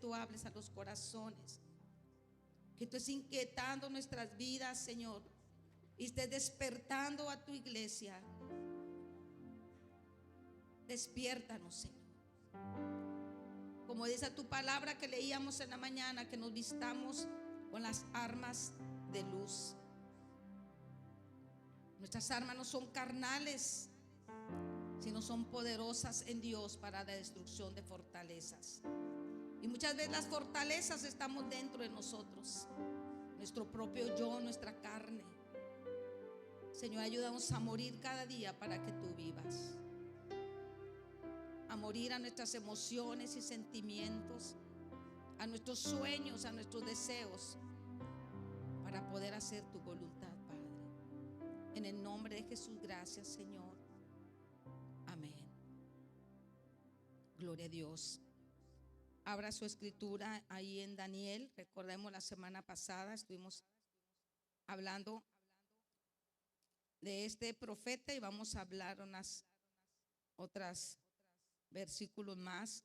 tú hables a los corazones, que tú estés inquietando nuestras vidas, Señor, y estés despertando a tu iglesia. Despiértanos, Señor. Como dice tu palabra que leíamos en la mañana, que nos vistamos con las armas de luz. Nuestras armas no son carnales, sino son poderosas en Dios para la destrucción de fortalezas. Y muchas veces las fortalezas estamos dentro de nosotros, nuestro propio yo, nuestra carne. Señor, ayúdanos a morir cada día para que tú vivas, a morir a nuestras emociones y sentimientos, a nuestros sueños, a nuestros deseos, para poder hacer tu voluntad, Padre. En el nombre de Jesús, gracias, Señor. Amén. Gloria a Dios. Abra su escritura ahí en Daniel. Recordemos la semana pasada estuvimos hablando de este profeta y vamos a hablar unas otras versículos más.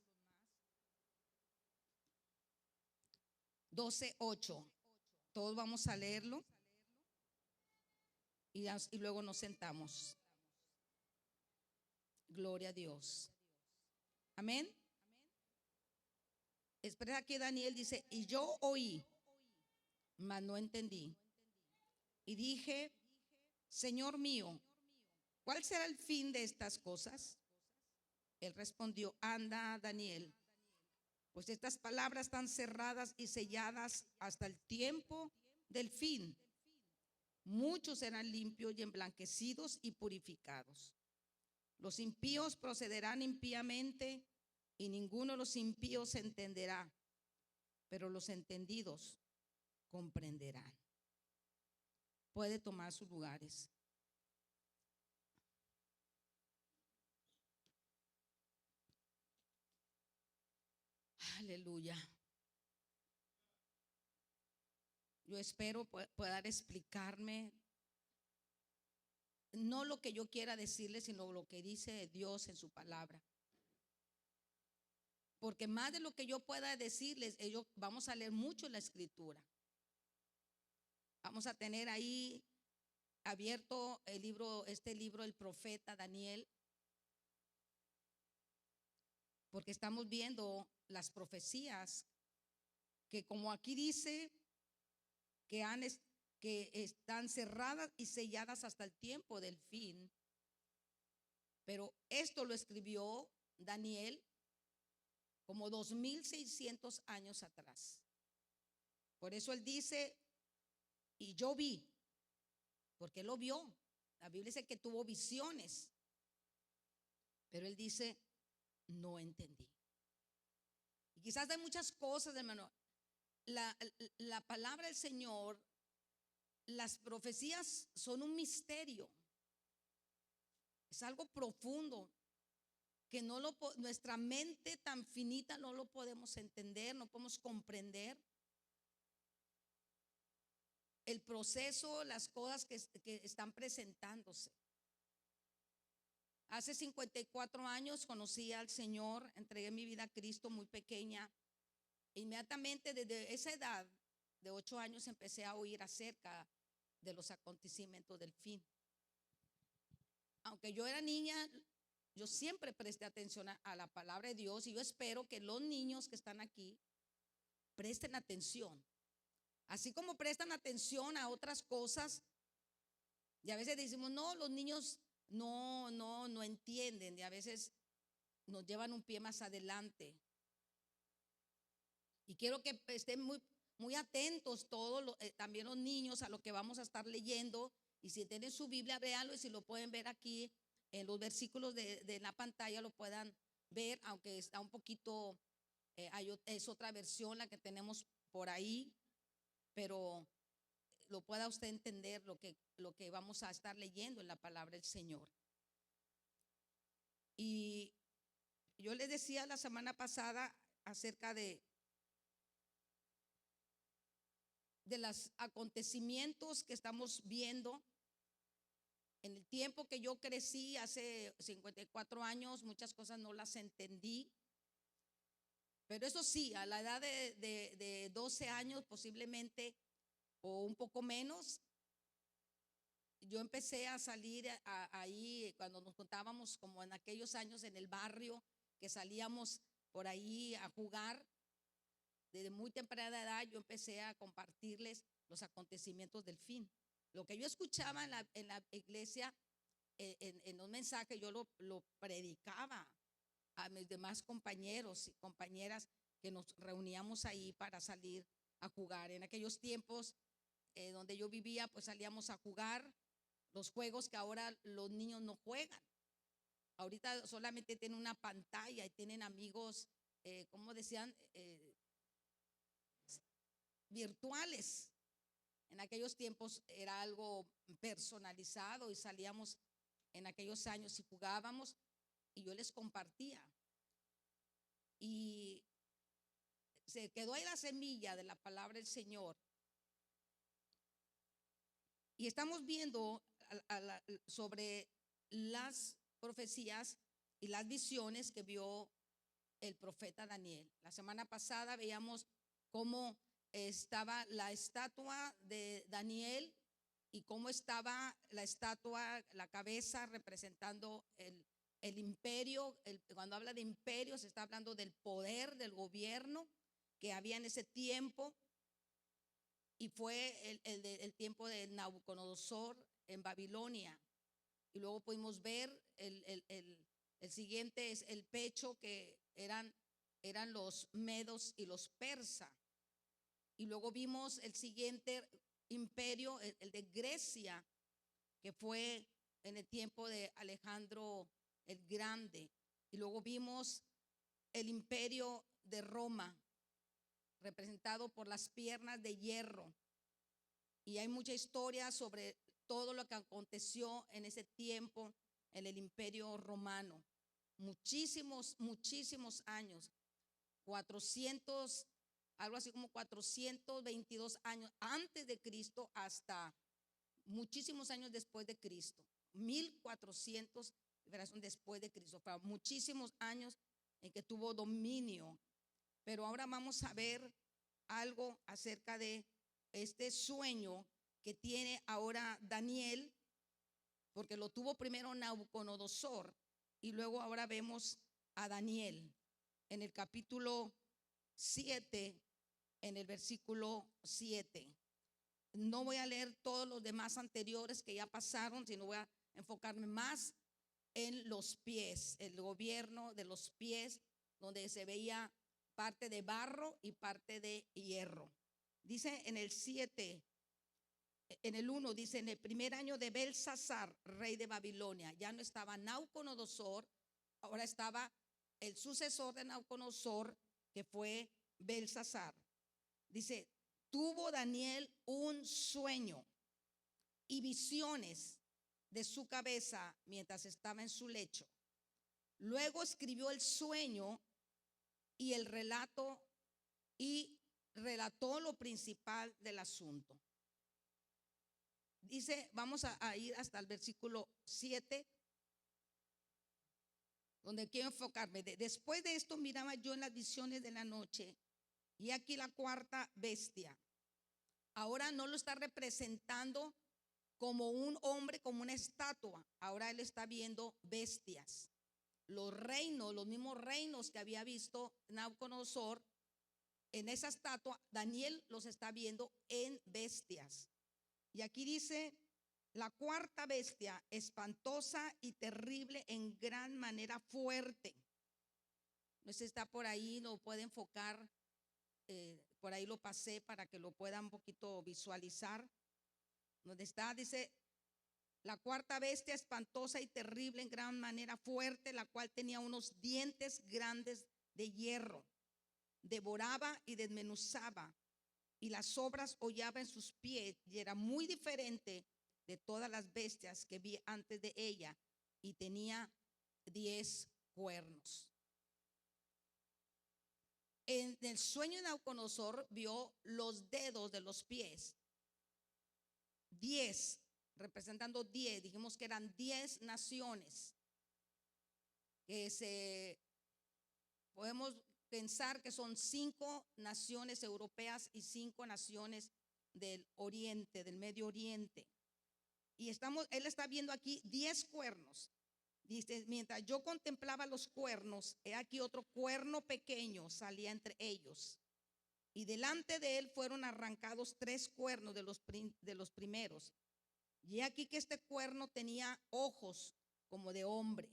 12:8. Todos vamos a leerlo y luego nos sentamos. Gloria a Dios. Amén. Expresa que Daniel dice: y yo oí, mas no entendí. Y dije: Señor mío, ¿cuál será el fin de estas cosas? Él respondió: anda, Daniel, pues estas palabras están cerradas y selladas hasta el tiempo del fin. Muchos serán limpios y emblanquecidos y purificados. Los impíos procederán impíamente y ninguno de los impíos entenderá, pero los entendidos comprenderán. Puede tomar sus lugares. Aleluya. Yo espero poder explicarme, no lo que yo quiera decirles, sino lo que dice Dios en su palabra. Porque más de lo que yo pueda decirles, vamos a leer mucho la escritura. Vamos a tener ahí abierto este libro, el profeta Daniel, porque estamos viendo las profecías que, como aquí dice, que están cerradas y selladas hasta el tiempo del fin. Pero esto lo escribió Daniel como 2600 años atrás. Por eso él dice: y yo vi, porque él lo vio. La Biblia dice que tuvo visiones, pero él dice: no entendí. Y quizás hay muchas cosas, hermano. La palabra del Señor, las profecías son un misterio. Es algo profundo que nuestra mente tan finita no lo podemos entender, no podemos comprender el proceso, las cosas que están presentándose. Hace 54 años conocí al Señor, entregué mi vida a Cristo muy pequeña. Inmediatamente desde esa edad de 8 años empecé a oír acerca de los acontecimientos del fin. Aunque yo era niña, yo siempre presté atención a la palabra de Dios, y yo espero que los niños que están aquí presten atención. Así como prestan atención a otras cosas, y a veces decimos: no, los niños no entienden, y a veces nos llevan un pie más adelante. Y quiero que estén muy atentos todos, también los niños, a lo que vamos a estar leyendo. Y si tienen su Biblia, véanlo, y si lo pueden ver aquí en los versículos de la pantalla, lo puedan ver, aunque está un poquito, es otra versión la que tenemos por ahí, pero lo pueda usted entender lo que vamos a estar leyendo en la palabra del Señor. Y yo les decía la semana pasada acerca de los acontecimientos que estamos viendo. En el tiempo que yo crecí, hace 54 años, muchas cosas no las entendí, Pero eso sí, a la edad de 12 años posiblemente o un poco menos, yo empecé a salir ahí cuando nos juntábamos como en aquellos años en el barrio, que salíamos por ahí a jugar. Desde muy temprana edad yo empecé a compartirles los acontecimientos del fin. Lo que yo escuchaba en la iglesia, en los mensajes, yo lo predicaba a mis demás compañeros y compañeras que nos reuníamos ahí para salir a jugar. En aquellos tiempos donde yo vivía, pues salíamos a jugar los juegos que ahora los niños no juegan. Ahorita solamente tienen una pantalla y tienen amigos, como decían, virtuales. En aquellos tiempos era algo personalizado y salíamos en aquellos años y jugábamos y yo les compartía. Y se quedó ahí la semilla de la palabra del Señor. Y estamos viendo sobre las profecías y las visiones que vio el profeta Daniel. La semana pasada veíamos cómo estaba la estatua de Daniel y cómo estaba la estatua, la cabeza representando el imperio. Cuando habla de imperio se está hablando del poder, del gobierno que había en ese tiempo. Y fue el tiempo de Nabucodonosor en Babilonia. Y luego pudimos ver el siguiente es el pecho, que eran los medos y los persas. Y luego vimos el siguiente imperio, el de Grecia, que fue en el tiempo de Alejandro el Grande. Y luego vimos el imperio de Roma, representado por las piernas de hierro. Y hay mucha historia sobre todo lo que aconteció en ese tiempo en el imperio romano. Muchísimos años, 400, algo así como 422 años antes de Cristo hasta muchísimos años después de Cristo. 1400 después de Cristo. Para muchísimos años en que tuvo dominio. Pero ahora vamos a ver algo acerca de este sueño que tiene ahora Daniel, porque lo tuvo primero Nabucodonosor y luego ahora vemos a Daniel en el capítulo 7, en el versículo 7. No voy a leer todos los demás anteriores que ya pasaron, sino voy a enfocarme más en los pies, el gobierno de los pies, donde se veía parte de barro y parte de hierro. Dice en el 7, en el 1, dice: en el primer año de Belsasar, rey de Babilonia. Ya no estaba Nabucodonosor, ahora estaba el sucesor de Nabucodonosor, que fue Belsasar. Dice: tuvo Daniel un sueño y visiones de su cabeza mientras estaba en su lecho. Luego escribió el sueño y el relato, y relató lo principal del asunto. Dice, vamos a ir hasta el versículo 7, donde quiero enfocarme. Después de esto miraba yo en las visiones de la noche, y aquí la cuarta bestia. Ahora no lo está representando como un hombre, como una estatua. Ahora él está viendo bestias. Los reinos, los mismos reinos que había visto Nabucodonosor en esa estatua, Daniel los está viendo en bestias. Y aquí dice: la cuarta bestia, espantosa y terrible en gran manera fuerte. No sé si está por ahí, lo puede enfocar, por ahí lo pasé para que lo puedan un poquito visualizar. Donde está, dice: la cuarta bestia, espantosa y terrible en gran manera fuerte, la cual tenía unos dientes grandes de hierro. Devoraba y desmenuzaba, y las obras hollaba en sus pies, y era muy diferente de todas las bestias que vi antes de ella, y tenía 10 cuernos. En el sueño de Nabucodonosor vio los dedos de los pies, 10, representando 10. Dijimos que eran 10 naciones que podemos pensar que son 5 naciones europeas y 5 naciones del Oriente, del Medio Oriente. Y él está viendo aquí 10 cuernos. Dice, mientras yo contemplaba los cuernos, he aquí otro cuerno pequeño salía entre ellos. Y delante de él fueron arrancados 3 cuernos de los primeros. Y he aquí que este cuerno tenía ojos como de hombre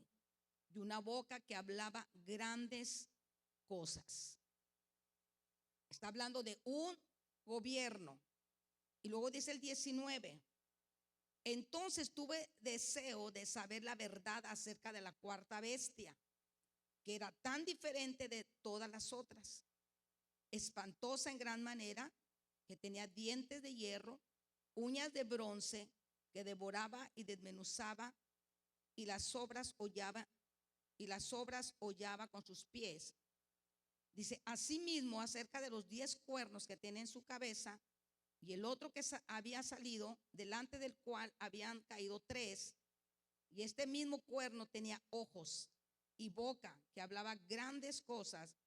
y una boca que hablaba grandes cosas. Está hablando de un gobierno. Y luego dice el 19. Entonces tuve deseo de saber la verdad acerca de la cuarta bestia, que era tan diferente de todas las otras, espantosa en gran manera, que tenía dientes de hierro, uñas de bronce, que devoraba y desmenuzaba, y las obras hollaba con sus pies. Dice, asimismo, acerca de los 10 cuernos que tiene en su cabeza, y el otro que había salido, delante del cual habían caído 3, y este mismo cuerno tenía ojos y boca que hablaba grandes cosas,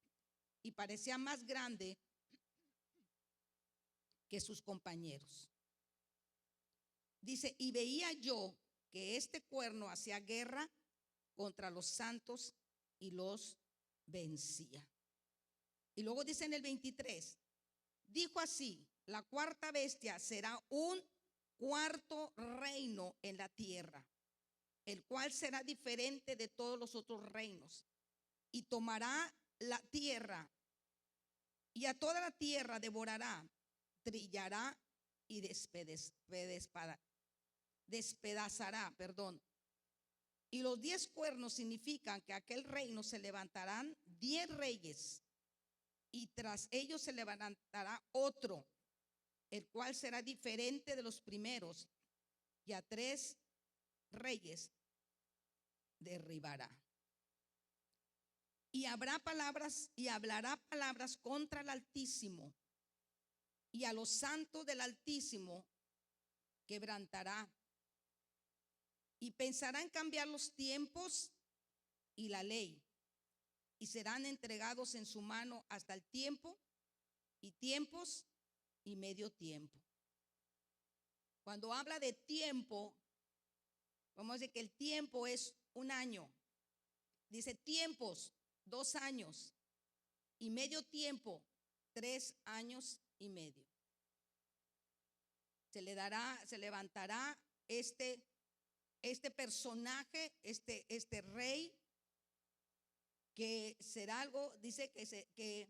y parecía más grande que sus compañeros. Dice, y veía yo que este cuerno hacía guerra contra los santos y los vencía. Y luego dice en el 23, dijo así, la cuarta bestia será un cuarto reino en la tierra, el cual será diferente de todos los otros reinos, y tomará la tierra, y a toda la tierra devorará, trillará y despedazará. Y los 10 cuernos significan que aquel reino se levantarán 10 reyes, y tras ellos se levantará otro, el cual será diferente de los primeros, y a 3 reyes derribará. Y hablará palabras contra el Altísimo, y a los santos del Altísimo quebrantará, y pensará en cambiar los tiempos y la ley, y serán entregados en su mano hasta el tiempo y tiempos y medio tiempo. Cuando habla de tiempo, vamos a decir que el tiempo es un año. Dice tiempos, 2 años, y medio tiempo, 3 años y medio. Se levantará este personaje, este rey, que será algo, dice que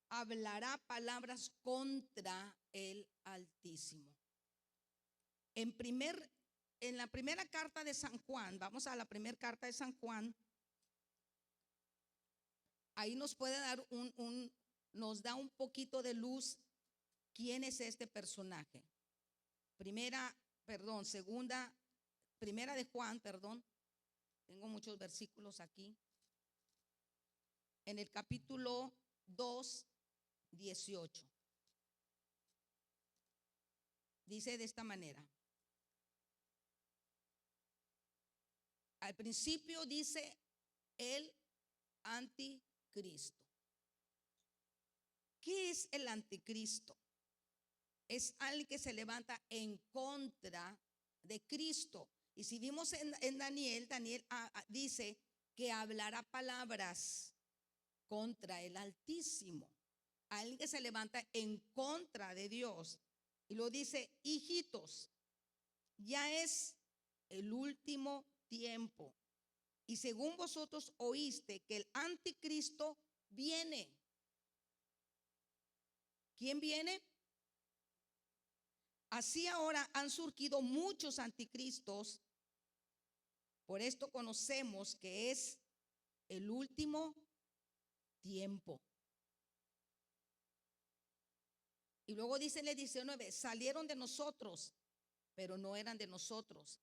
hablará palabras contra el Altísimo. En la primera carta de San Juan, vamos a la primera carta de San Juan, ahí nos puede dar nos da un poquito de luz quién es este personaje. Primera de Juan, tengo muchos versículos aquí. En el capítulo 2, 18. Dice de esta manera. Al principio dice el anticristo. ¿Qué es el anticristo? Es alguien que se levanta en contra de Cristo. Y si vimos en Daniel dice que hablará palabras contra el Altísimo. Alguien que se levanta en contra de Dios. Y lo dice, hijitos, ya es el último tiempo. Y según vosotros oíste que el anticristo viene. ¿Quién viene? Así ahora han surgido muchos anticristos. Por esto conocemos que es el último tiempo. Y luego dice en el 19, salieron de nosotros, pero no eran de nosotros,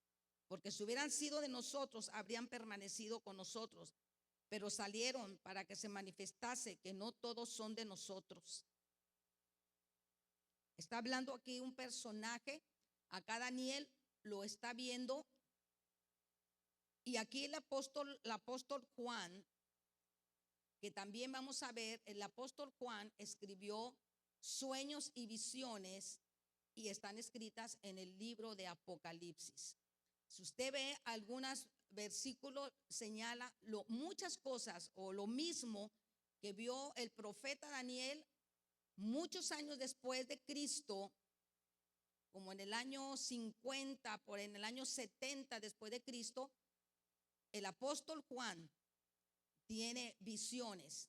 porque si hubieran sido de nosotros, habrían permanecido con nosotros, pero salieron para que se manifestase que no todos son de nosotros. Está hablando aquí un personaje, acá Daniel lo está viendo, y aquí el apóstol Juan que también vamos a ver, el apóstol Juan escribió sueños y visiones y están escritas en el libro de Apocalipsis. Si usted ve algunos versículos, señala muchas cosas o lo mismo que vio el profeta Daniel muchos años después de Cristo, como en el año 50, por en el año 70 después de Cristo. El apóstol Juan tiene visiones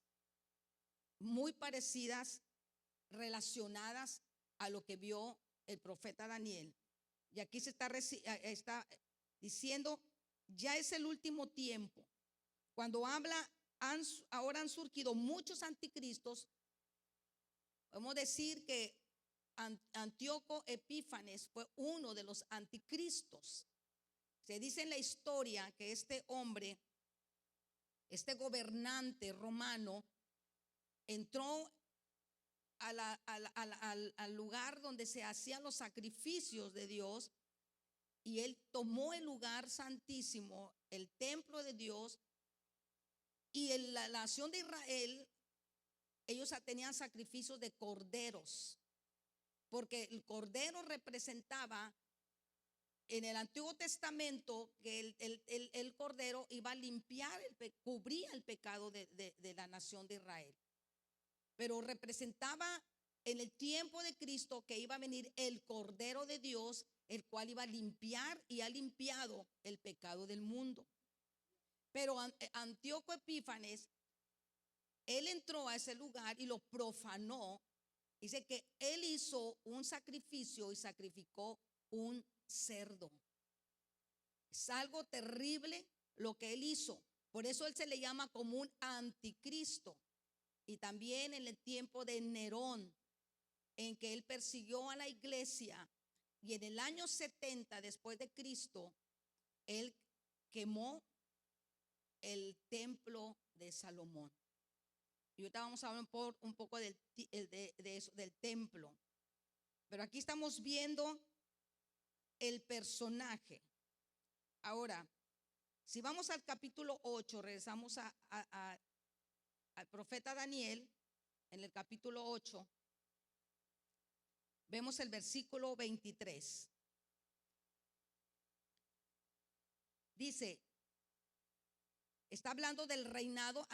muy parecidas, relacionadas a lo que vio el profeta Daniel. Y aquí se está diciendo, ya es el último tiempo. Cuando habla, ahora han surgido muchos anticristos. Podemos decir que Antíoco Epífanes fue uno de los anticristos. Se dice en la historia que este hombre, este gobernante romano, entró al lugar donde se hacían los sacrificios de Dios, y él tomó el lugar santísimo, el templo de Dios, y en la nación de Israel ellos tenían sacrificios de corderos, porque el cordero representaba en el Antiguo Testamento que el cordero iba a limpiar, cubría el pecado de la nación de Israel. Pero representaba en el tiempo de Cristo que iba a venir el Cordero de Dios, el cual iba a limpiar y ha limpiado el pecado del mundo. Pero Antíoco Epífanes, él entró a ese lugar y lo profanó. Dice que él hizo un sacrificio y sacrificó un cerdo. Es algo terrible lo que él hizo. Por eso él se le llama como un anticristo. Y también en el tiempo de Nerón, en que él persiguió a la iglesia, y en el año 70 después de Cristo, él quemó el templo de Salomón. Y ahorita vamos a hablar un poco de eso, del templo. Pero aquí estamos viendo el personaje. Ahora, si vamos al capítulo 8, regresamos al profeta Daniel. En el capítulo 8 vemos el versículo 23. Dice, está hablando del reinado.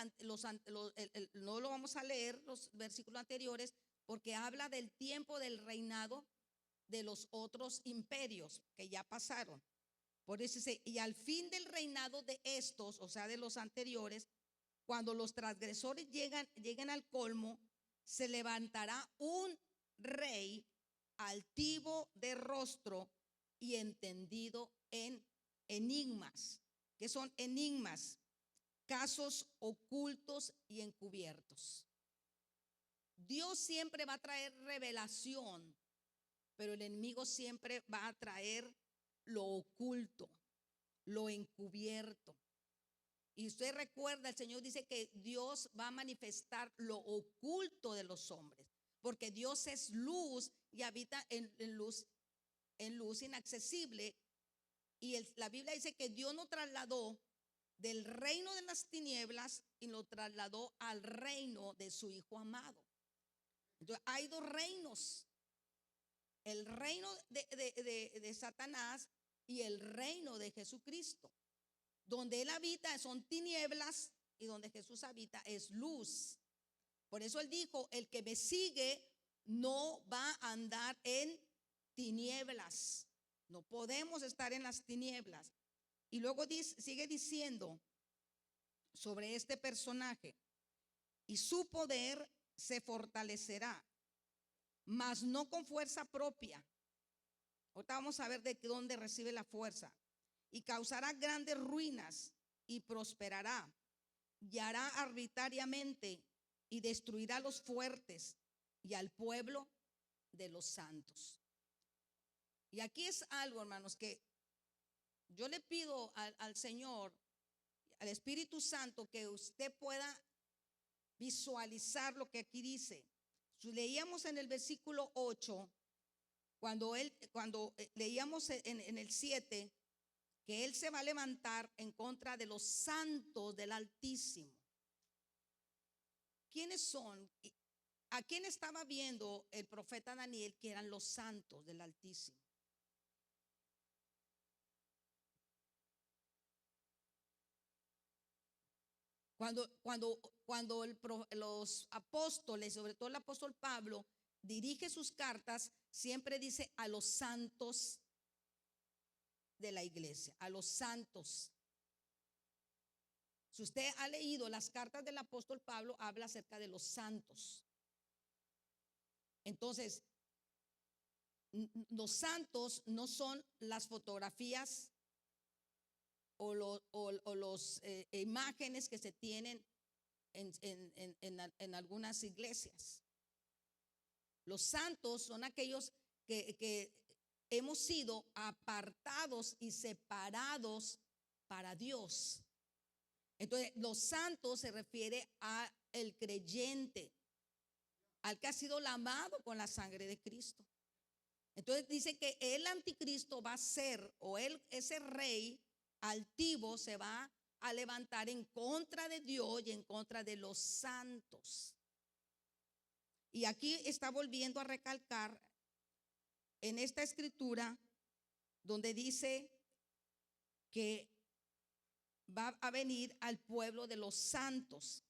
No lo vamos a leer los versículos anteriores, porque habla del tiempo del reinado de los otros imperios que ya pasaron. Por eso dice, y al fin del reinado de estos, o sea, de los anteriores, cuando los transgresores lleguen al colmo, se levantará un rey altivo de rostro y entendido en enigmas. ¿Qué son enigmas? Casos ocultos y encubiertos. Dios siempre va a traer revelación, pero el enemigo siempre va a traer lo oculto, lo encubierto. Y usted recuerda, el Señor dice que Dios va a manifestar lo oculto de los hombres, porque Dios es luz y habita en luz inaccesible. Y la Biblia dice que Dios nos trasladó del reino de las tinieblas y lo trasladó al reino de su Hijo amado. Entonces hay dos reinos: el reino de Satanás y el reino de Jesucristo. Donde él habita son tinieblas y donde Jesús habita es luz. Por eso él dijo, el que me sigue no va a andar en tinieblas. No podemos estar en las tinieblas. Y luego sigue diciendo sobre este personaje: y su poder se fortalecerá, mas no con fuerza propia. Ahorita vamos a ver de dónde recibe la fuerza. Y causará grandes ruinas y prosperará, y hará arbitrariamente y destruirá a los fuertes y al pueblo de los santos. Y aquí es algo, hermanos, que yo le pido al Señor, al Espíritu Santo, que usted pueda visualizar lo que aquí dice. Leíamos en el versículo 8, cuando leíamos en el 7, que él se va a levantar en contra de los santos del Altísimo. ¿quiénes son? ¿A quién estaba viendo el profeta Daniel? Que eran los santos del Altísimo. Cuando los apóstoles, sobre todo el apóstol Pablo, dirige sus cartas, siempre dice a los santos de la iglesia, a los santos. Si usted ha leído las cartas del apóstol Pablo, habla acerca de los santos. Entonces, los santos no son las fotografías o los imágenes que se tienen en algunas iglesias. Los santos son aquellos que hemos sido apartados y separados para Dios. Entonces, los santos se refiere a el creyente, al que ha sido lavado con la sangre de Cristo. Entonces dice que el anticristo va a ser, o ese rey altivo se va a levantar en contra de Dios y en contra de los santos. Y aquí está volviendo a recalcar en esta escritura donde dice que va a venir al pueblo de los santos.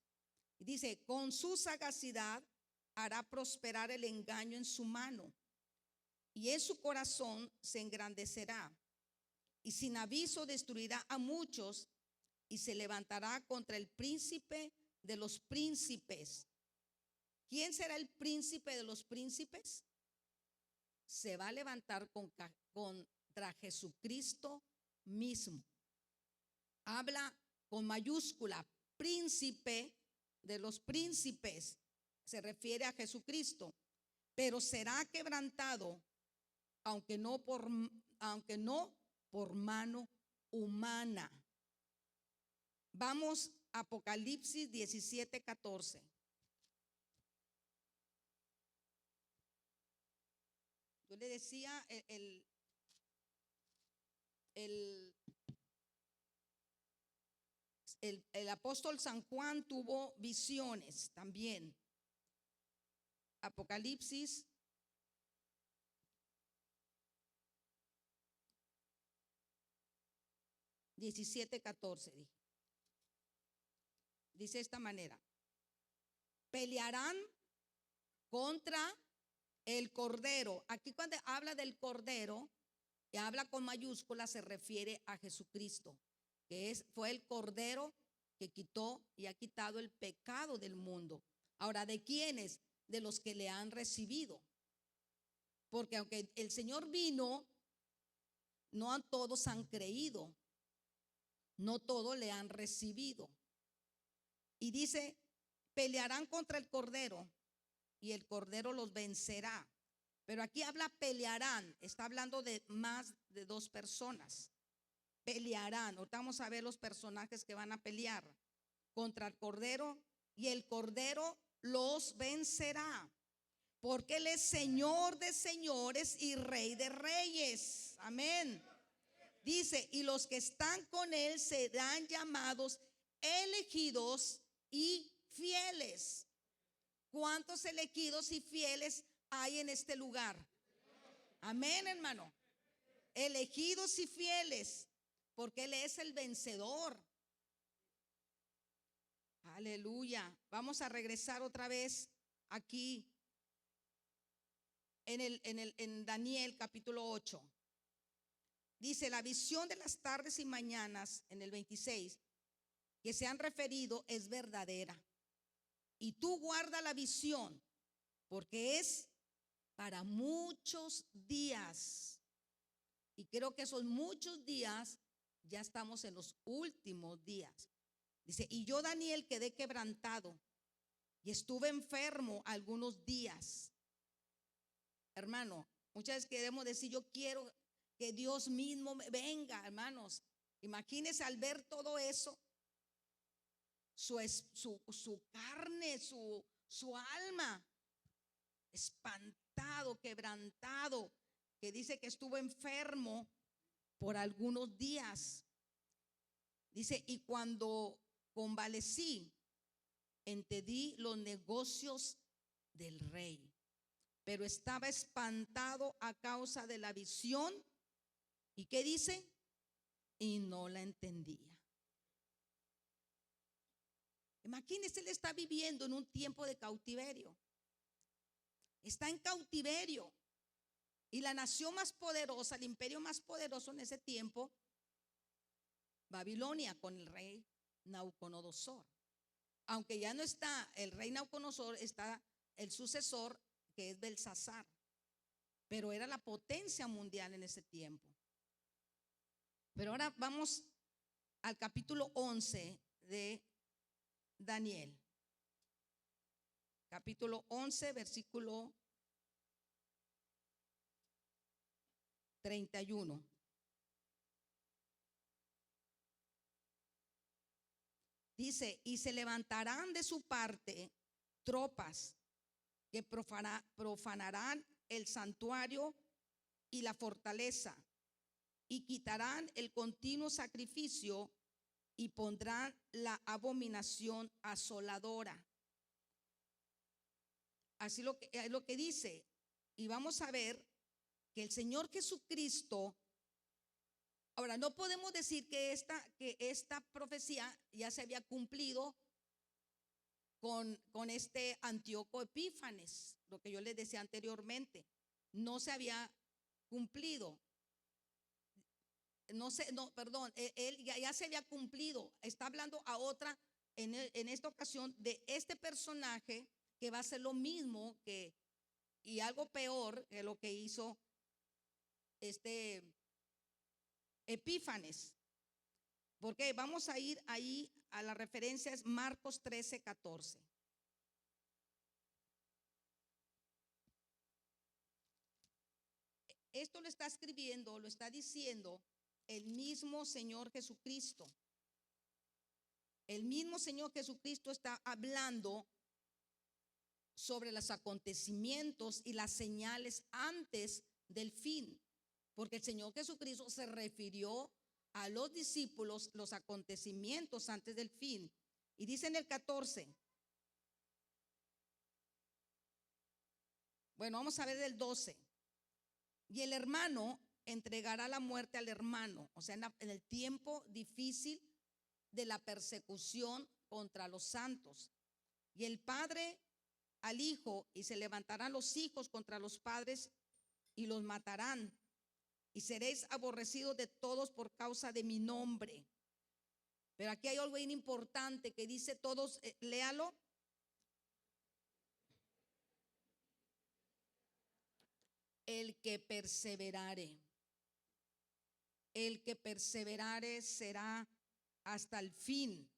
Y dice, con su sagacidad hará prosperar el engaño en su mano, y en su corazón se engrandecerá, y sin aviso destruirá a muchos, y se levantará contra el príncipe de los príncipes. ¿Quién será el príncipe de los príncipes? Se va a levantar contra Jesucristo mismo. Habla con mayúscula, príncipe de los príncipes. Se refiere a Jesucristo. Pero será quebrantado, aunque no por mano humana. Vamos a Apocalipsis 17:14. Yo le decía, el apóstol San Juan tuvo visiones también. Apocalipsis 17:14 dice de esta manera: pelearán contra el Cordero. Aquí cuando habla del Cordero y habla con mayúsculas, se refiere a Jesucristo, que fue el Cordero que quitó y ha quitado el pecado del mundo. Ahora, ¿de quiénes? De los que le han recibido. Porque aunque el Señor vino, no a todos han creído, no todos le han recibido. Y dice, pelearán contra el Cordero y el Cordero los vencerá. Pero aquí habla pelearán, está hablando de más de dos personas. Pelearán. Ahorita vamos a ver los personajes que van a pelear contra el Cordero, y el Cordero los vencerá, porque Él es Señor de señores y Rey de reyes. Amén. Dice, y los que están con Él serán llamados elegidos y fieles. ¿Cuántos elegidos y fieles hay en este lugar? Amén, hermano. Elegidos y fieles, porque Él es el vencedor. Aleluya. Vamos a regresar otra vez aquí en Daniel capítulo 8. Dice, la visión de las tardes y mañanas, en el 26, que se han referido, es verdadera. Y tú guarda la visión, porque es para muchos días. Y creo que esos muchos días ya estamos en los últimos días. Dice, y yo, Daniel, quedé quebrantado y estuve enfermo algunos días. Hermano, muchas veces queremos decir, yo quiero que Dios mismo venga, hermanos. Imagínense al ver todo eso, su carne, su alma, espantado, quebrantado, que dice que estuvo enfermo por algunos días. Dice, y cuando convalecí, entendí los negocios del rey, pero estaba espantado a causa de la visión. ¿Y qué dice? Y no la entendía. Imagínese, él está viviendo en un tiempo de cautiverio. Está en cautiverio. Y la nación más poderosa, el imperio más poderoso en ese tiempo, Babilonia, con el rey Nabucodonosor. Aunque ya no está el rey Nabucodonosor, está el sucesor, que es Belsasar. Pero era la potencia mundial en ese tiempo. Pero ahora vamos al capítulo 11 de Daniel. Capítulo 11, versículo 31. Dice: y se levantarán de su parte tropas que profanarán el santuario y la fortaleza, y quitarán el continuo sacrificio y pondrán la abominación asoladora. Así es lo que dice. Y vamos a ver que el Señor Jesucristo, ahora no podemos decir que esta profecía ya se había cumplido con este Antíoco Epífanes, lo que yo les decía anteriormente. No se había cumplido. Él ya se había cumplido. Está hablando a otra, en esta ocasión, de este personaje que va a hacer lo mismo y algo peor que lo que hizo este Epífanes. Porque vamos a ir ahí a la referencia, es Marcos 13:14. Esto lo está escribiendo, lo está diciendo el mismo Señor Jesucristo. El mismo Señor Jesucristo está hablando sobre los acontecimientos y las señales antes del fin, porque el Señor Jesucristo se refirió a los discípulos los acontecimientos antes del fin. Y dice en el 14, bueno, vamos a ver del 12. Y el hermano entregará la muerte al hermano, o sea, en el tiempo difícil de la persecución contra los santos. Y el padre al hijo, y se levantarán los hijos contra los padres y los matarán. Y seréis aborrecidos de todos por causa de mi nombre. Pero aquí hay algo bien importante que dice todos, léalo. El que perseverare será hasta el fin.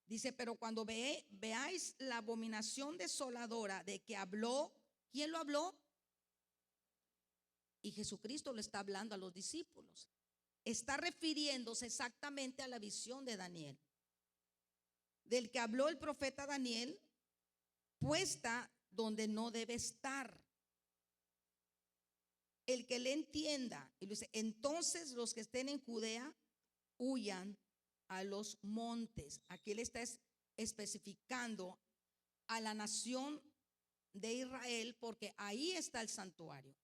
Dice: pero cuando veáis la abominación desoladora de que habló, ¿quién lo habló? Y Jesucristo lo está hablando a los discípulos. Está refiriéndose exactamente a la visión de Daniel, del que habló el profeta Daniel, puesta donde no debe estar. El que le entienda. Y dice: entonces los que estén en Judea huyan a los montes. Aquí él está especificando a la nación de Israel, porque ahí está el santuario,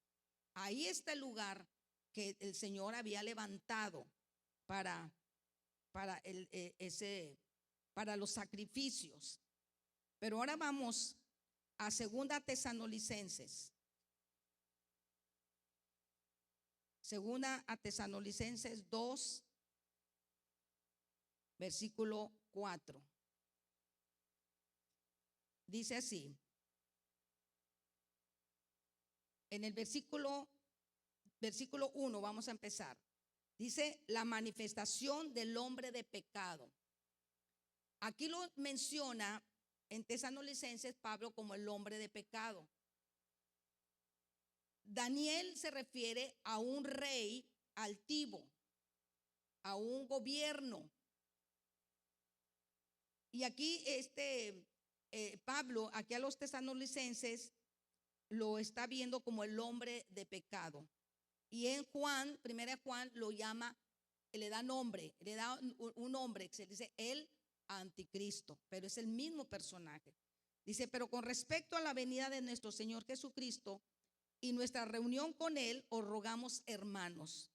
ahí está el lugar que el Señor había levantado para los sacrificios. Pero ahora vamos a 2 Tesalonicenses. 2 Tesalonicenses 2, versículo 4. Dice así. En el versículo 1 vamos a empezar. Dice: la manifestación del hombre de pecado. Aquí lo menciona en Tesalonicenses Pablo como el hombre de pecado. Daniel se refiere a un rey altivo, a un gobierno. Y aquí Pablo, aquí a los tesalonicenses, lo está viendo como el hombre de pecado. Y en Juan, 1 Juan, lo llama, le da nombre, le da un nombre, que se dice el a Anticristo, pero es el mismo personaje. Dice, pero con respecto a la venida de nuestro Señor Jesucristo y nuestra reunión con Él, os rogamos, hermanos,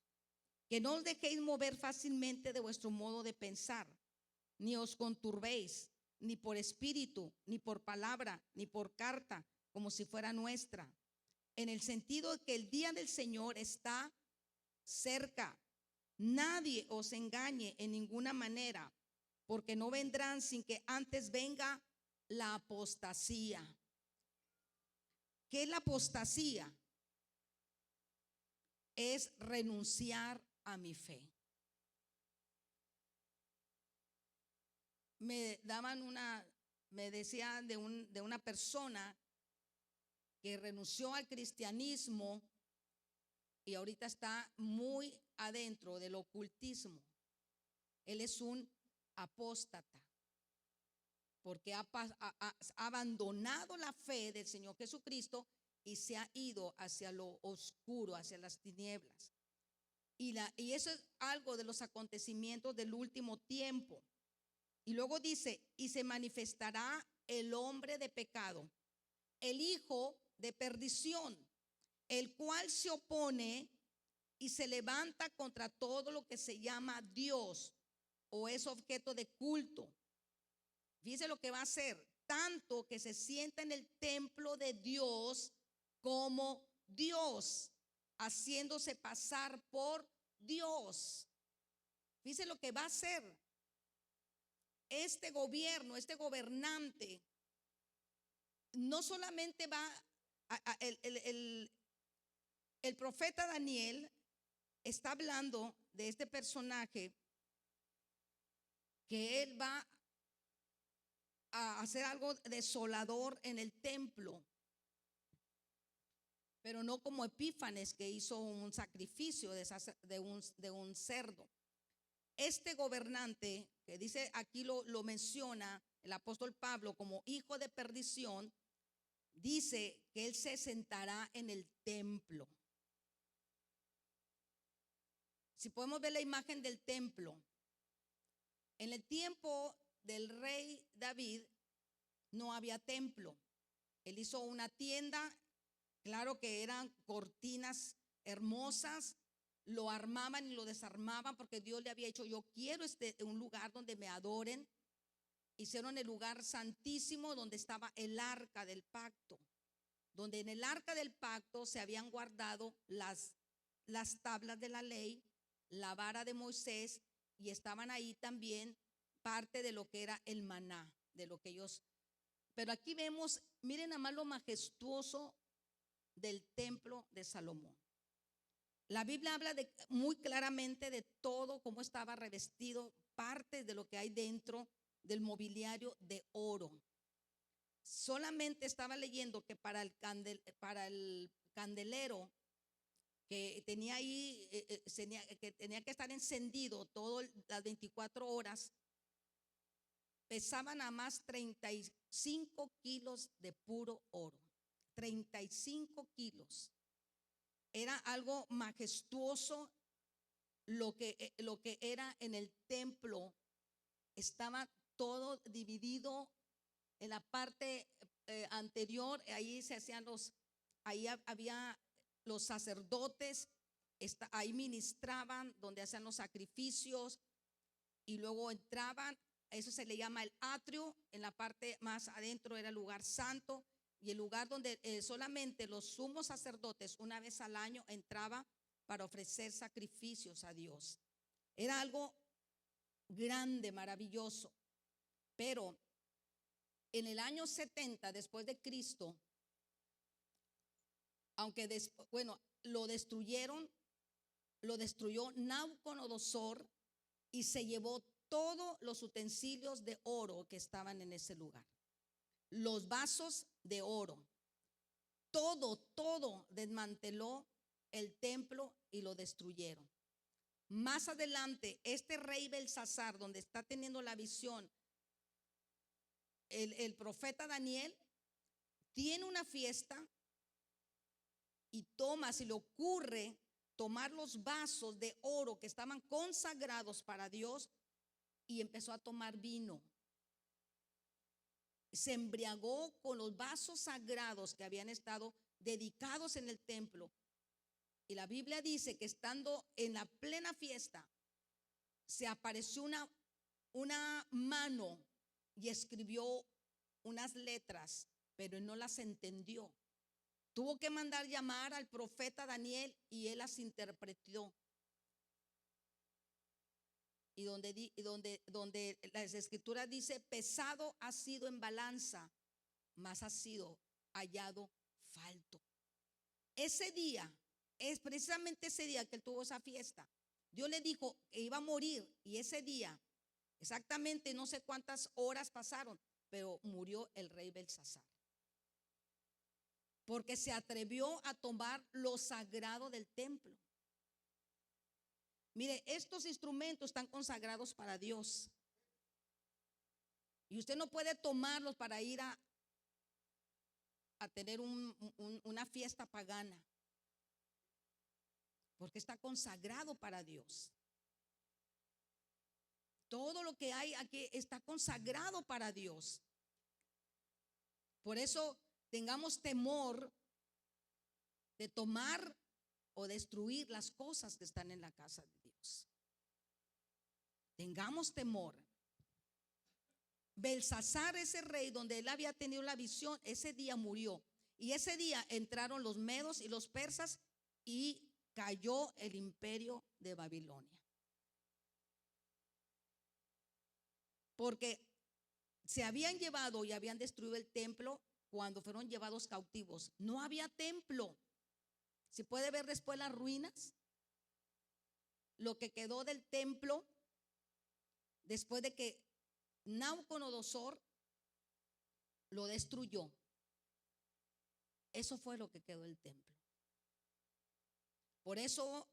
que no os dejéis mover fácilmente de vuestro modo de pensar, ni os conturbéis, ni por espíritu, ni por palabra, ni por carta, como si fuera nuestra, en el sentido de que el día del Señor está cerca. Nadie os engañe en ninguna manera, porque no vendrán sin que antes venga la apostasía. ¿Qué es la apostasía? Es renunciar a mi fe. Me decían de una persona que renunció al cristianismo y ahorita está muy adentro del ocultismo. Él es un apóstata porque ha abandonado la fe del Señor Jesucristo y se ha ido hacia lo oscuro, hacia las tinieblas. Y eso es algo de los acontecimientos del último tiempo. Y luego dice, y se manifestará el hombre de pecado, el hijo de perdición, el cual se opone y se levanta contra todo lo que se llama Dios o es objeto de culto. Fíjese lo que va a hacer, tanto que se sienta en el templo de Dios como Dios, haciéndose pasar por Dios. Fíjese lo que va a hacer este gobierno, este gobernante. No solamente va el profeta Daniel está hablando de este personaje que él va a hacer algo desolador en el templo, pero no como Epífanes, que hizo un sacrificio de un cerdo. Este gobernante, que dice aquí lo menciona el apóstol Pablo como hijo de perdición, dice que él se sentará en el templo. Si podemos ver la imagen del templo, en el tiempo del rey David no había templo. Él hizo una tienda, claro que eran cortinas hermosas, lo armaban y lo desarmaban porque Dios le había dicho, yo quiero un lugar donde me adoren. Hicieron el lugar santísimo donde estaba el arca del pacto, donde en el arca del pacto se habían guardado las tablas de la ley, la vara de Moisés, y estaban ahí también parte de lo que era el maná, de lo que ellos. Pero aquí vemos, miren nada más lo majestuoso del templo de Salomón. La Biblia habla muy claramente de todo, cómo estaba revestido, partes de lo que hay dentro del mobiliario de oro. Solamente estaba leyendo que para el candelero que tenía ahí, que tenía que estar encendido todas las 24 horas, pesaban a más 35 kilos de puro oro. 35 kilos. Era algo majestuoso lo que era en el templo. Estaba todo dividido en la parte anterior. Ahí se hacían ahí había los sacerdotes, ahí ministraban, donde hacían los sacrificios y luego entraban. Eso se le llama el atrio. En la parte más adentro era el lugar santo y el lugar donde solamente los sumos sacerdotes una vez al año entraban para ofrecer sacrificios a Dios. Era algo grande, maravilloso. Pero en el año 70 después de Cristo, aunque lo destruyeron, lo destruyó Nabucodonosor y se llevó todos los utensilios de oro que estaban en ese lugar. Los vasos de oro, todo desmanteló el templo y lo destruyeron. Más adelante, este rey Belsasar, donde está teniendo la visión, el profeta Daniel tiene una fiesta y se le ocurre tomar los vasos de oro que estaban consagrados para Dios y empezó a tomar vino. se embriagó con los vasos sagrados que habían estado dedicados en el templo. Y la Biblia dice que estando en la plena fiesta, se apareció una mano y escribió unas letras, pero él no las entendió. Tuvo que mandar llamar al profeta Daniel y él las interpretó. Y donde las escrituras dice, pesado ha sido en balanza, mas ha sido hallado falto. Ese día, es precisamente ese día que él tuvo esa fiesta, Dios le dijo que iba a morir, y ese día, exactamente no sé cuántas horas pasaron, pero murió el rey Belsasar, porque se atrevió a tomar lo sagrado del templo. Mire, estos instrumentos están consagrados para Dios, y usted no puede tomarlos para ir a tener una fiesta pagana, porque está consagrado para Dios. Todo lo que hay aquí está consagrado para Dios. Por eso tengamos temor de tomar o destruir las cosas que están en la casa de Dios. Tengamos temor. Belsasar, ese rey donde él había tenido la visión, ese día murió. Y ese día entraron los medos y los persas y cayó el imperio de Babilonia. Porque se habían llevado y habían destruido el templo cuando fueron llevados cautivos. No había templo. Se puede ver después las ruinas, lo que quedó del templo después de que Nabucodonosor lo destruyó. Eso fue lo que quedó del templo. Por eso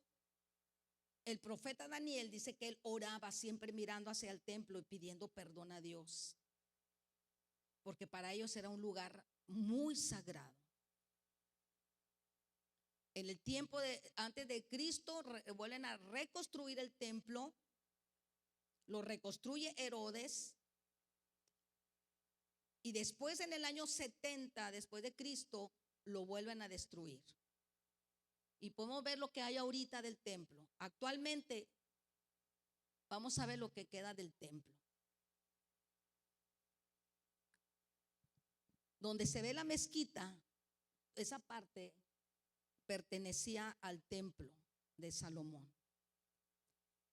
el profeta Daniel dice que él oraba siempre mirando hacia el templo y pidiendo perdón a Dios, porque para ellos era un lugar muy sagrado. En el tiempo antes de Cristo vuelven a reconstruir el templo, lo reconstruye Herodes, y después en el año 70 después de Cristo lo vuelven a destruir. Y podemos ver lo que hay ahorita del templo. Actualmente vamos a ver lo que queda del templo. Donde se ve la mezquita, esa parte pertenecía al templo de Salomón.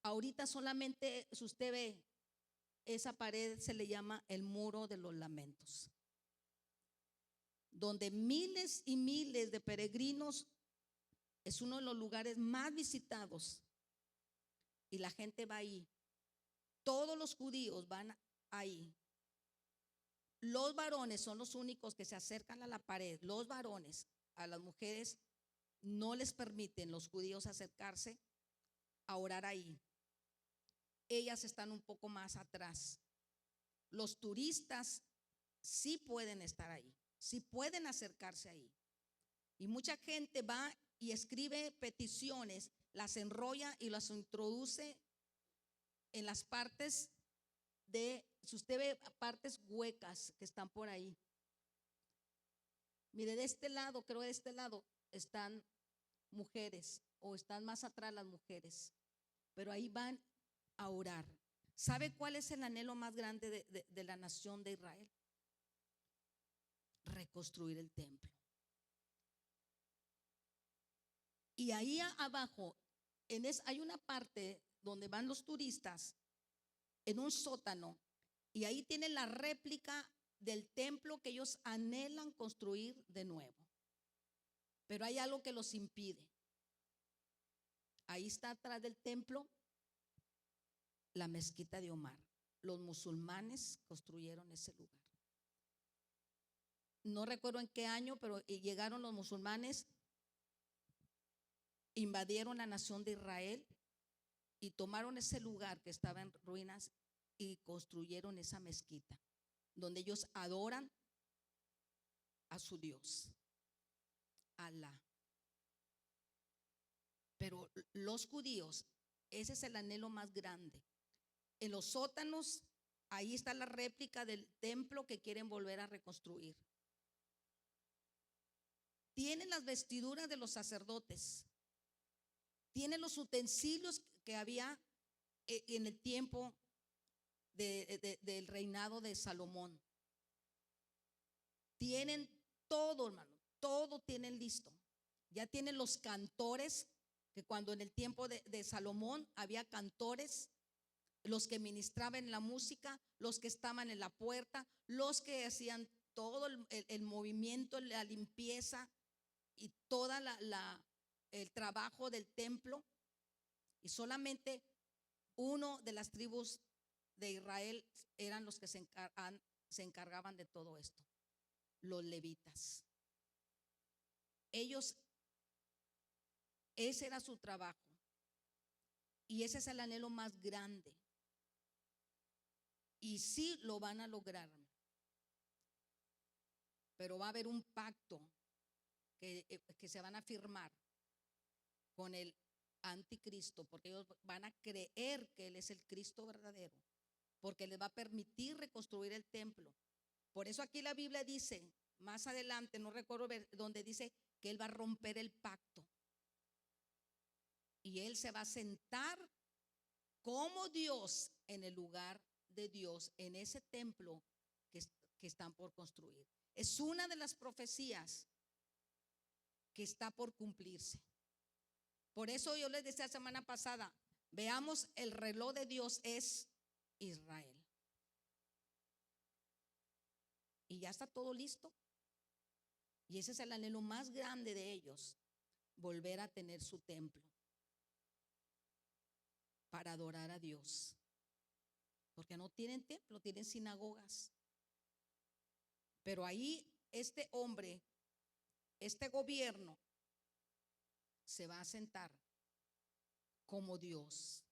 Ahorita solamente, si usted ve, esa pared se le llama el muro de los lamentos, donde miles y miles de peregrinos, es uno de los lugares más visitados y la gente va ahí. Todos los judíos van ahí. Los varones son los únicos que se acercan a la pared. Los varones, a las mujeres no les permiten los judíos acercarse a orar ahí. Ellas están un poco más atrás. Los turistas sí pueden estar ahí, sí pueden acercarse ahí. Y mucha gente va y escribe peticiones, las enrolla y las introduce en las partes si usted ve partes huecas que están por ahí. Mire, de este lado, creo de este lado están mujeres, o están más atrás las mujeres, pero ahí van a orar. ¿Sabe cuál es el anhelo más grande de la nación de Israel? Reconstruir el templo. Y ahí abajo hay una parte donde van los turistas, en un sótano, y ahí tienen la réplica del templo que ellos anhelan construir de nuevo. Pero hay algo que los impide. Ahí está atrás del templo la mezquita de Omar. Los musulmanes construyeron ese lugar. No recuerdo en qué año, pero llegaron los musulmanes, invadieron la nación de Israel y tomaron ese lugar que estaba en ruinas y construyeron esa mezquita donde ellos adoran a su Dios, Alá. Pero los judíos, ese es el anhelo más grande. En los sótanos Ahí está la réplica del templo que quieren volver a reconstruir. Tienen las vestiduras de los sacerdotes. Tienen los utensilios que había en el tiempo del reinado de Salomón. Tienen todo, hermano, todo tienen listo. Ya tienen los cantores, que cuando en el tiempo de Salomón había cantores, los que ministraban la música, los que estaban en la puerta, los que hacían todo el movimiento, la limpieza y toda el trabajo del templo. Y solamente uno de las tribus de Israel eran los que se encargaban de todo esto, los levitas. Ellos, ese era su trabajo. Y ese es el anhelo más grande. Y sí lo van a lograr. Pero va a haber un pacto que se van a firmar con el anticristo, porque ellos van a creer que Él es el Cristo verdadero, porque les va a permitir reconstruir el templo. Por eso aquí la Biblia dice, más adelante, no recuerdo donde dice que Él va a romper el pacto. Y Él se va a sentar como Dios en el lugar de Dios, en ese templo que están por construir. Es una de las profecías que está por cumplirse. Por eso yo les decía la semana pasada, veamos, el reloj de Dios es Israel. Y ya está todo listo. Y ese es el anhelo más grande de ellos, volver a tener su templo para adorar a Dios. Porque no tienen templo, tienen sinagogas. Pero ahí este hombre, este gobierno, se va a sentar como Dios.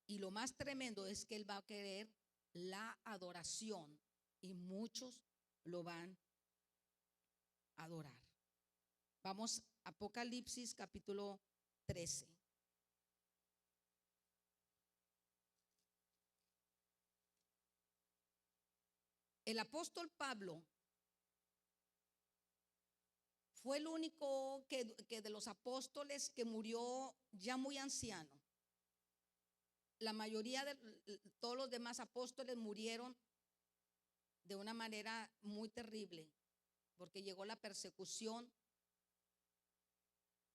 Y lo más tremendo es que Él va a querer la adoración y muchos lo van a adorar. Vamos a Apocalipsis capítulo 13. El apóstol Pablo fue el único que de los apóstoles que murió ya muy anciano. La mayoría de todos los demás apóstoles murieron de una manera muy terrible, porque llegó la persecución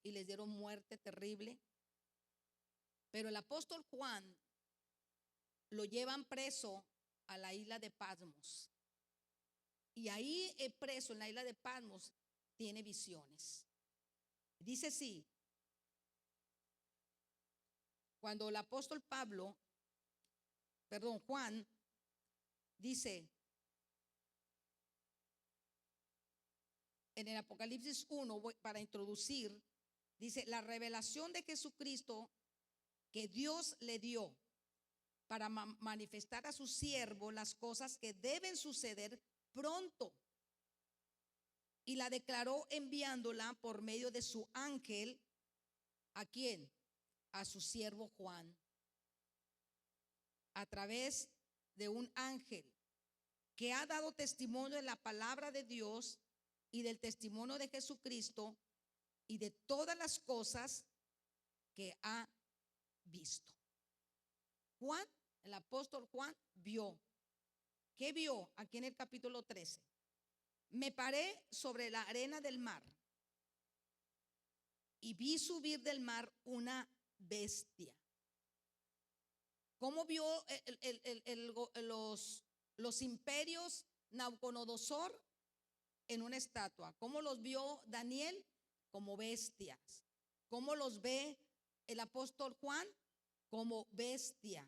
y les dieron muerte terrible. Pero el apóstol Juan lo llevan preso a la isla de Patmos. Y ahí preso en la isla de Patmos tiene visiones. Dice así: cuando el apóstol Juan dice en el Apocalipsis 1, para introducir, dice: la revelación de Jesucristo que Dios le dio para manifestar a su siervo las cosas que deben suceder pronto. Y la declaró enviándola por medio de su ángel. ¿A quién? A su siervo Juan. A través de un ángel que ha dado testimonio de la palabra de Dios y del testimonio de Jesucristo y de todas las cosas que ha visto. Juan, el apóstol Juan, vio. ¿Qué vio? Aquí en el capítulo 13. Me paré sobre la arena del mar y vi subir del mar una bestia. ¿Cómo vio los imperios Nabucodonosor? En una estatua. ¿Cómo los vio Daniel? Como bestias. ¿Cómo los ve el apóstol Juan? Como bestia.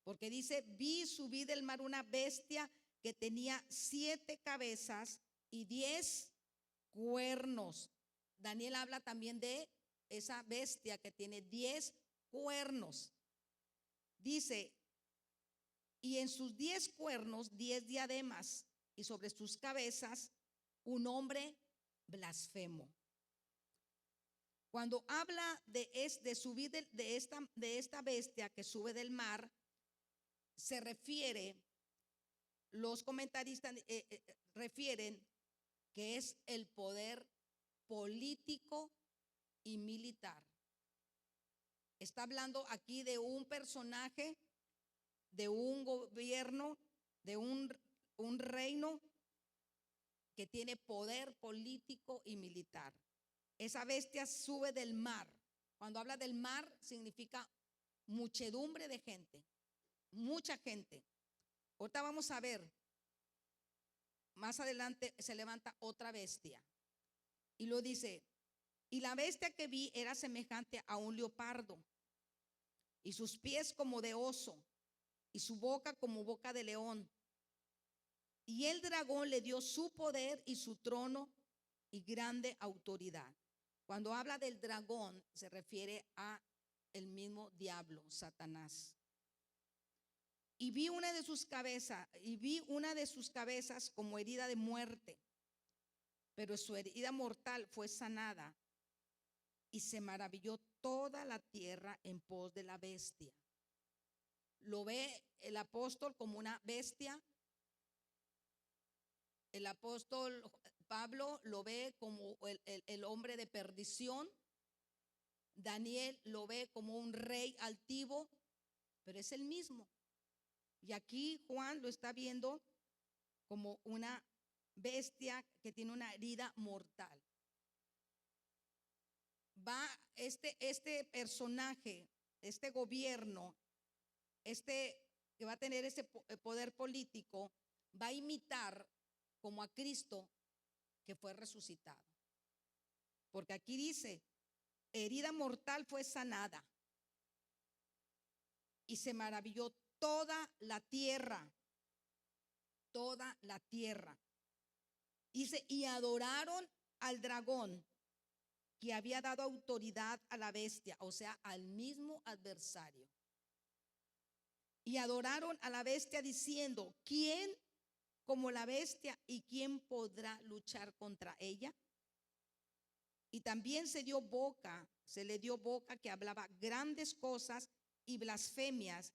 Porque dice: vi subir del mar una bestia que tenía 7 cabezas y 10 cuernos. Daniel habla también de esa bestia que tiene 10 cuernos. Dice: y en sus 10 cuernos 10 diademas, y sobre sus cabezas un hombre blasfemo. Cuando habla de subir de esta bestia que sube del mar, se refiere, los comentaristas refieren que es el poder político y militar. Está hablando aquí de un personaje, de un gobierno, de un reino que tiene poder político y militar. Esa bestia sube del mar. Cuando habla del mar significa muchedumbre de gente, mucha gente. Ahorita vamos a ver, más adelante se levanta otra bestia y lo dice: y la bestia que vi era semejante a un leopardo, y sus pies como de oso, y su boca como boca de león. Y el dragón le dio su poder y su trono y grande autoridad. Cuando habla del dragón se refiere a el mismo diablo, Satanás. Y vi una de sus cabezas como herida de muerte, pero su herida mortal fue sanada, y se maravilló toda la tierra en pos de la bestia. Lo ve el apóstol como una bestia. El apóstol Pablo lo ve como el hombre de perdición. Daniel lo ve como un rey altivo, pero es el mismo. Y aquí Juan lo está viendo como una bestia que tiene una herida mortal. Va este personaje, este gobierno, que va a tener ese poder político, va a imitar como a Cristo que fue resucitado. Porque aquí dice: herida mortal fue sanada, y se maravilló toda la tierra. Toda la tierra. Dice: y adoraron al dragón, que había dado autoridad a la bestia, o sea, al mismo adversario. Y adoraron a la bestia diciendo: ¿quién como la bestia, y quién podrá luchar contra ella? Y también se le dio boca que hablaba grandes cosas y blasfemias,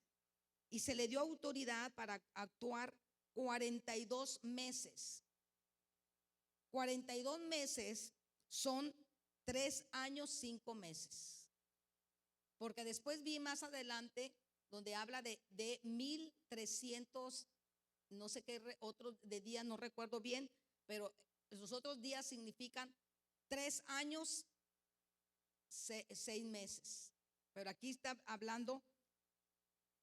y se le dio autoridad para actuar 42 meses. 42 meses son 3 años, 5 meses. Porque después vi más adelante donde habla de 1300, no sé qué otros de días, no recuerdo bien, pero esos otros días significan 3 años, 6 meses. Pero aquí está hablando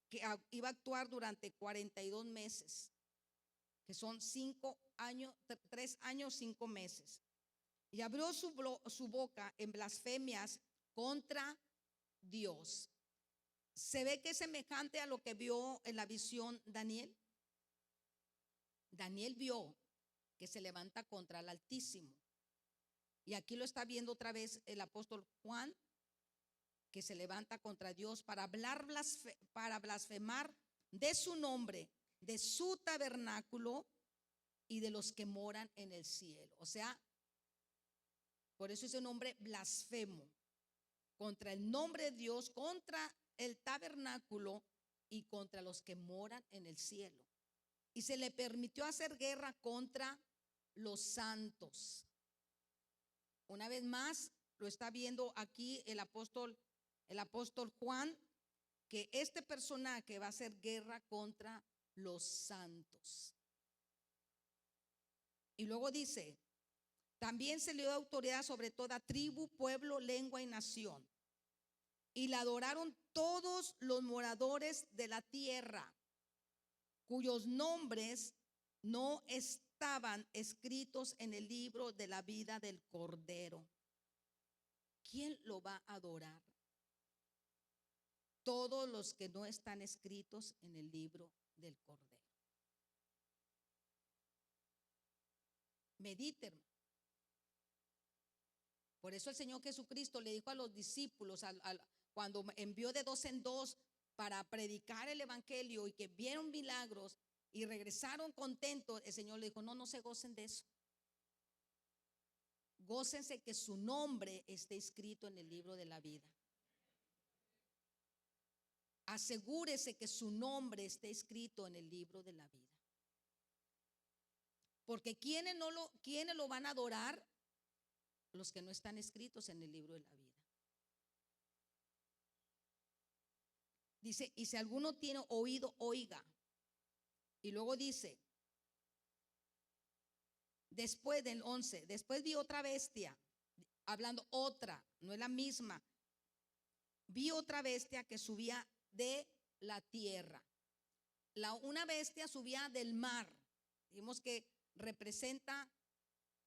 que iba a actuar durante 42 meses, que son 5 años, 3 años, 5 meses. Y abrió su boca en blasfemias contra Dios. ¿Se ve que es semejante a lo que vio en la visión Daniel? Daniel vio que se levanta contra el Altísimo. Y aquí lo está viendo otra vez el apóstol Juan, que se levanta contra Dios para blasfemar de su nombre, de su tabernáculo y de los que moran en el cielo. O sea, por eso ese nombre blasfemo, contra el nombre de Dios, contra el tabernáculo y contra los que moran en el cielo. Y se le permitió hacer guerra contra los santos. Una vez más lo está viendo aquí el apóstol Juan, que este personaje va a hacer guerra contra los santos. Y luego dice: también se le dio autoridad sobre toda tribu, pueblo, lengua y nación. Y la adoraron todos los moradores de la tierra, cuyos nombres no estaban escritos en el libro de la vida del Cordero. ¿Quién lo va a adorar? Todos los que no están escritos en el libro del Cordero. Mediten. Por eso el Señor Jesucristo le dijo a los discípulos, cuando envió de 2 en 2 para predicar el evangelio, y que vieron milagros y regresaron contentos, el Señor le dijo: no se gocen de eso. Gócense que su nombre esté escrito en el libro de la vida. asegúrese que su nombre esté escrito en el libro de la vida. Porque ¿quiénes lo van a adorar? Los que no están escritos en el libro de la vida. Dice, y si alguno tiene oído, oiga. Y luego dice, después del 11, después vi otra bestia, hablando otra, no es la misma. Vi otra bestia que subía de la tierra. Una bestia subía del mar. Digamos que representa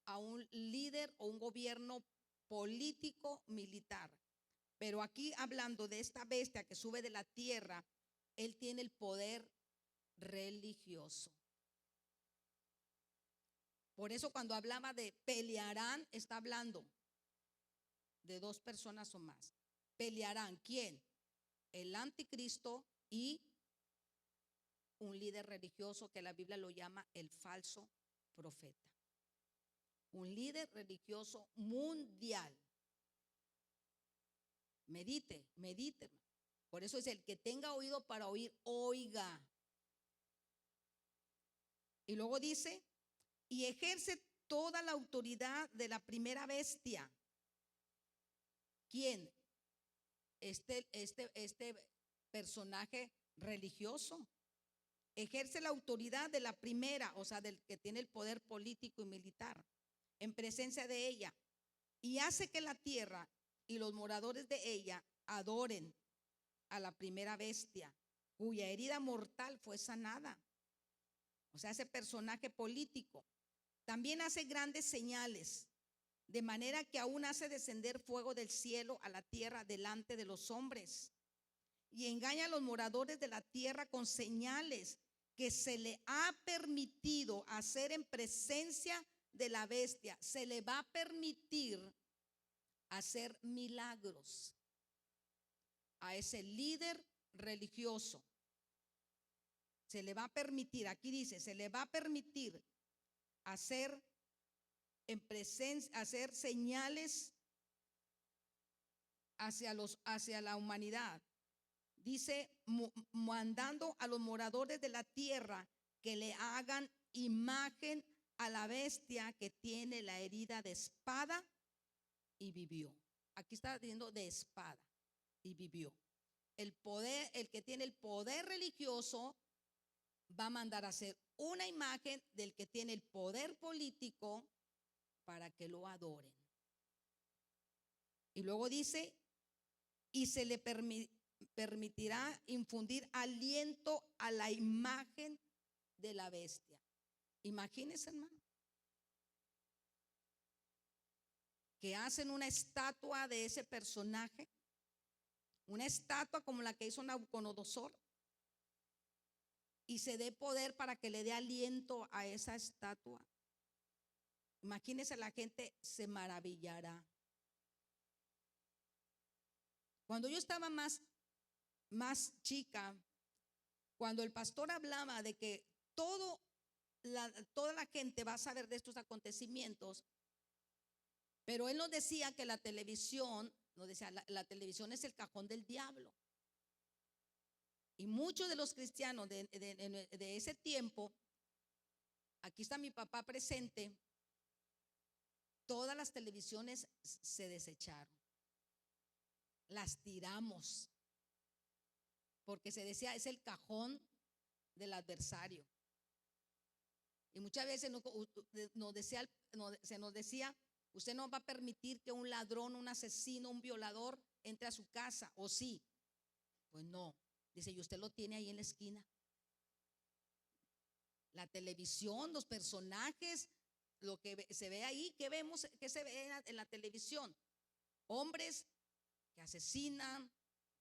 a un líder o un gobierno político militar. Pero aquí hablando de esta bestia que sube de la tierra, él tiene el poder religioso. Por eso cuando hablaba de pelearán, está hablando de dos personas o más. Pelearán, ¿quién? El anticristo y un líder religioso que la Biblia lo llama el falso profeta. Un líder religioso mundial. Medite. Por eso es el que tenga oído para oír, oiga. Y luego dice, y ejerce toda la autoridad de la primera bestia. ¿Quién? Este personaje religioso. Ejerce la autoridad de la primera, o sea, del que tiene el poder político y militar, en presencia de ella. Y hace que la tierra y los moradores de ella adoren a la primera bestia, cuya herida mortal fue sanada. O sea, ese personaje político. También hace grandes señales, de manera que aún hace descender fuego del cielo a la tierra delante de los hombres. Y engaña a los moradores de la tierra con señales que se le ha permitido hacer en presencia de la bestia. Se le va a permitir hacer milagros a ese líder religioso. Se le va a permitir, aquí dice, se le va a permitir hacer en presencia, hacer señales hacia la humanidad. Dice, mandando a los moradores de la tierra que le hagan imagen a la bestia que tiene la herida de espada y vivió. Aquí está diciendo de espada y vivió. El poder, el que tiene el poder religioso va a mandar a hacer una imagen del que tiene el poder político para que lo adoren. Y luego dice, y se le permitirá infundir aliento a la imagen de la bestia. Imagínense, hermano, que hacen una estatua de ese personaje, una estatua como la que hizo Nabucodonosor, y se dé poder para que le dé aliento a esa estatua. Imagínense, la gente se maravillará. Cuando yo estaba más chica, cuando el pastor hablaba de que toda la gente va a saber de estos acontecimientos, pero él nos decía que la televisión, nos decía, la televisión es el cajón del diablo. Y muchos de los cristianos de ese tiempo, aquí está mi papá presente, todas las televisiones se desecharon, las tiramos, porque se decía es el cajón del adversario. Y muchas veces se nos decía, usted no va a permitir que un ladrón, un asesino, un violador entre a su casa, ¿o sí? Pues no. Dice, y usted lo tiene ahí en la esquina. La televisión, los personajes, lo que se ve ahí, ¿qué vemos? ¿Qué se ve en la televisión? Hombres que asesinan,